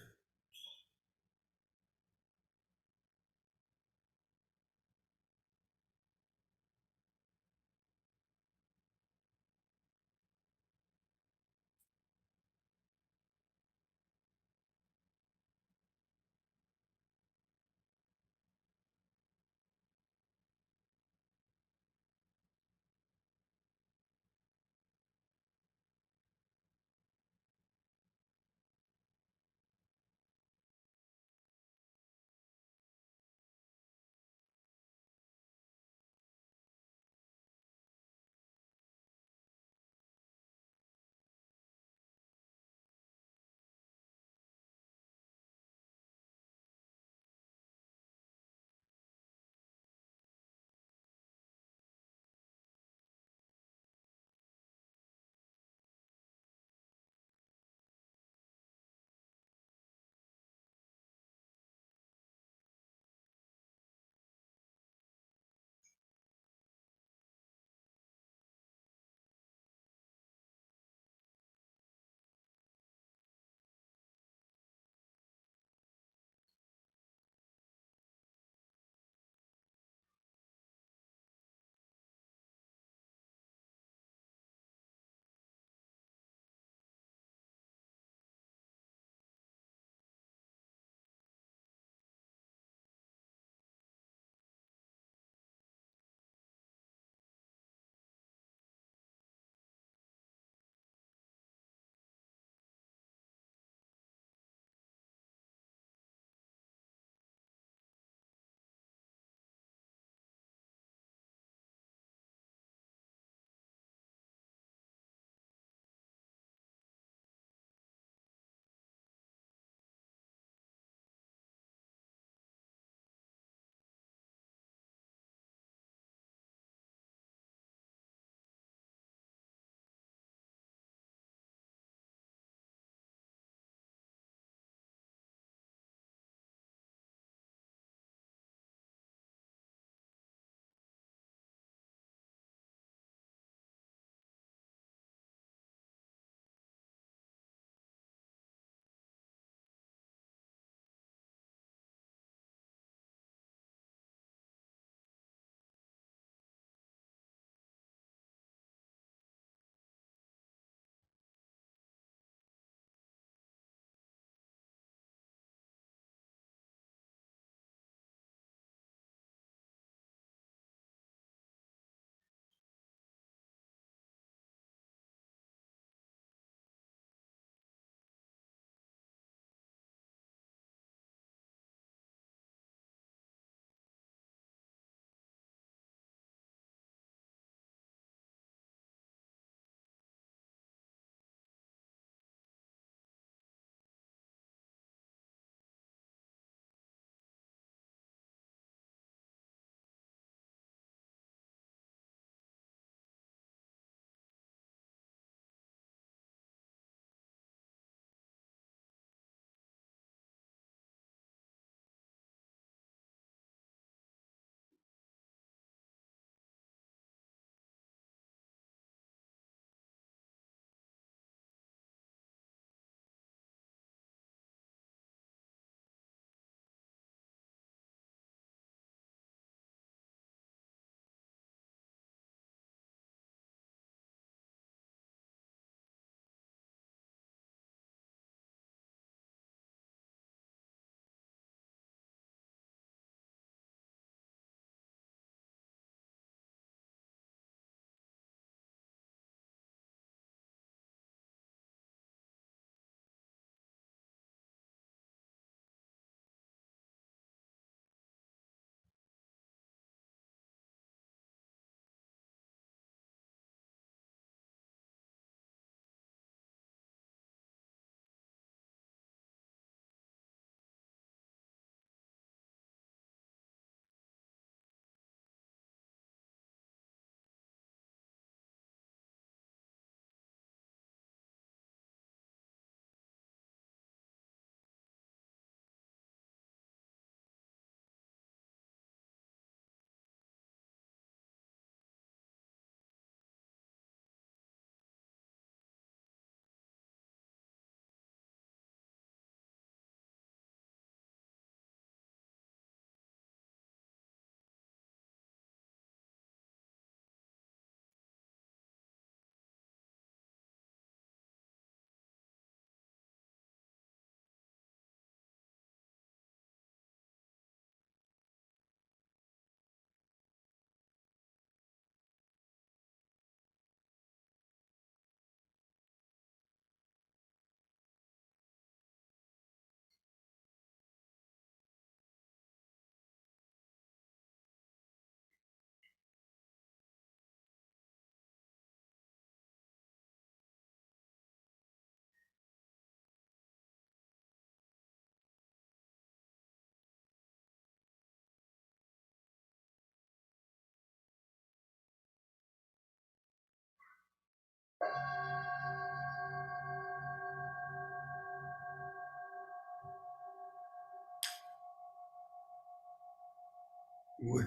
What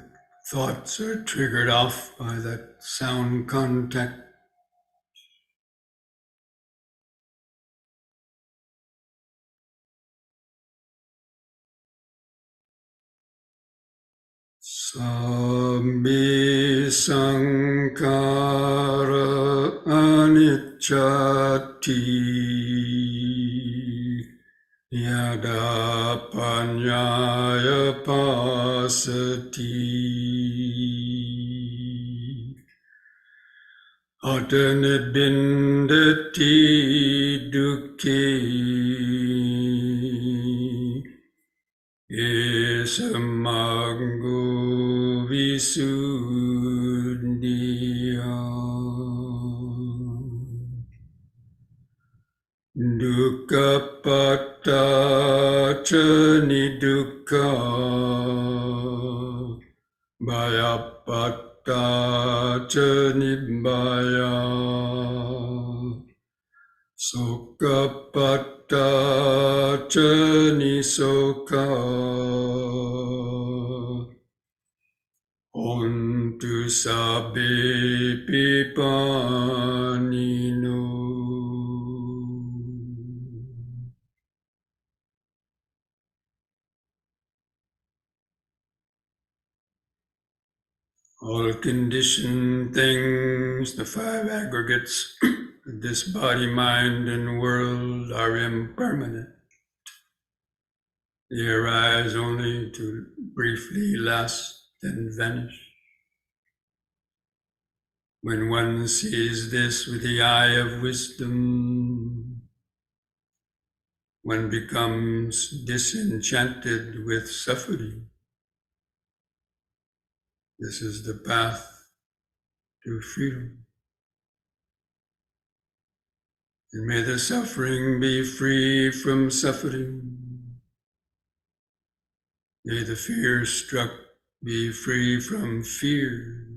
thoughts are triggered off by that sound contact? Sabbi sankhara anicchati yada panyaya pasati atanibindati dukkhi Esamango visuddhiya dukkha patta ca nidukkha bhayapatta ca nibbaya Sokapatta ca nisoka Ontu sabbe pipanino. All conditioned things, the five aggregates of this body, mind, and world are impermanent. They arise only to briefly last and vanish. When one sees this with the eye of wisdom, one becomes disenchanted with suffering. This is the path to freedom. And may the suffering be free from suffering. May the fear struck be free from fear.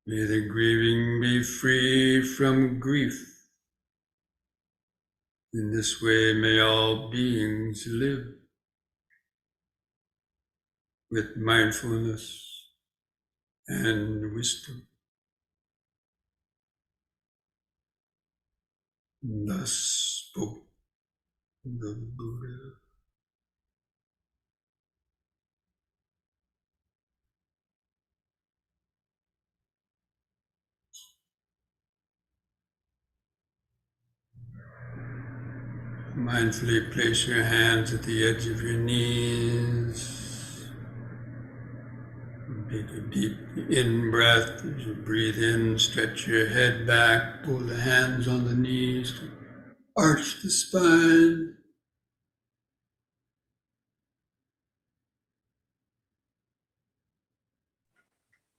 May the grieving be free from grief. In this way may all beings live with mindfulness and wisdom. Thus spoke the Buddha. Mindfully place your hands at the edge of your knees. Take a deep in-breath. As you breathe in, stretch your head back, pull the hands on the knees to arch the spine.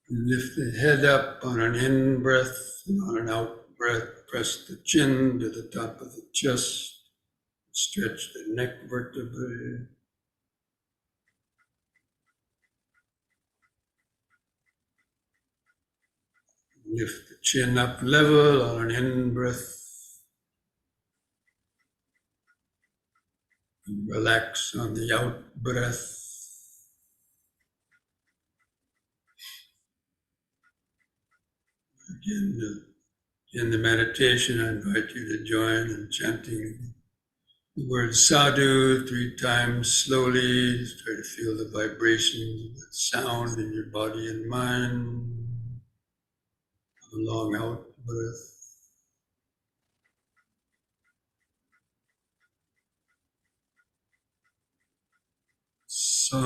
Lift the head up on an in-breath, and on an out-breath, press the chin to the top of the chest. Stretch the neck vertebrae. Lift the chin up level on an in-breath. And relax on the out-breath. Again, in the meditation, I invite you to join in chanting the word sadhu 3 times slowly. Try to feel the vibrations of that sound in your body and mind. A long out breath. Sadhu.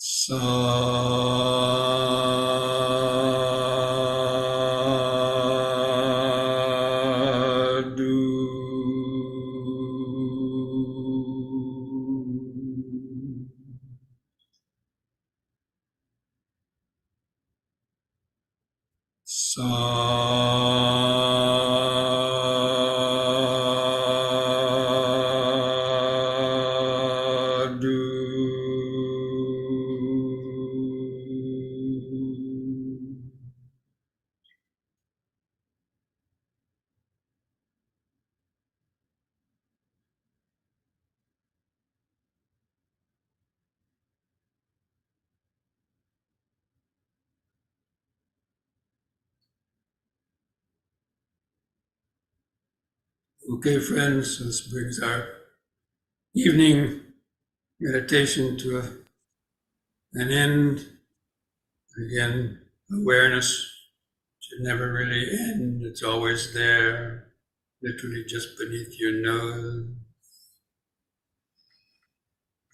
Sadhu. Sadhu. Okay, friends, this brings our evening meditation to an end. Again, awareness should never really end. It's always there, literally just beneath your nose.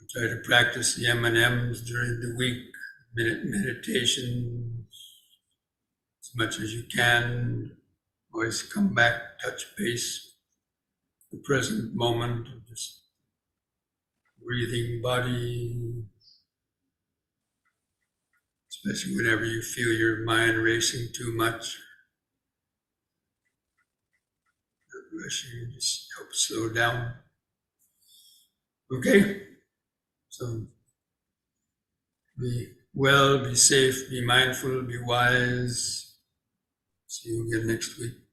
Try to practice the M&Ms during the week, meditation as much as you can. Always come back, touch base, the present moment, just breathing body, especially whenever you feel your mind racing too much. Not rushing, just help slow down. Okay? So be well, be safe, be mindful, be wise. See you again next week.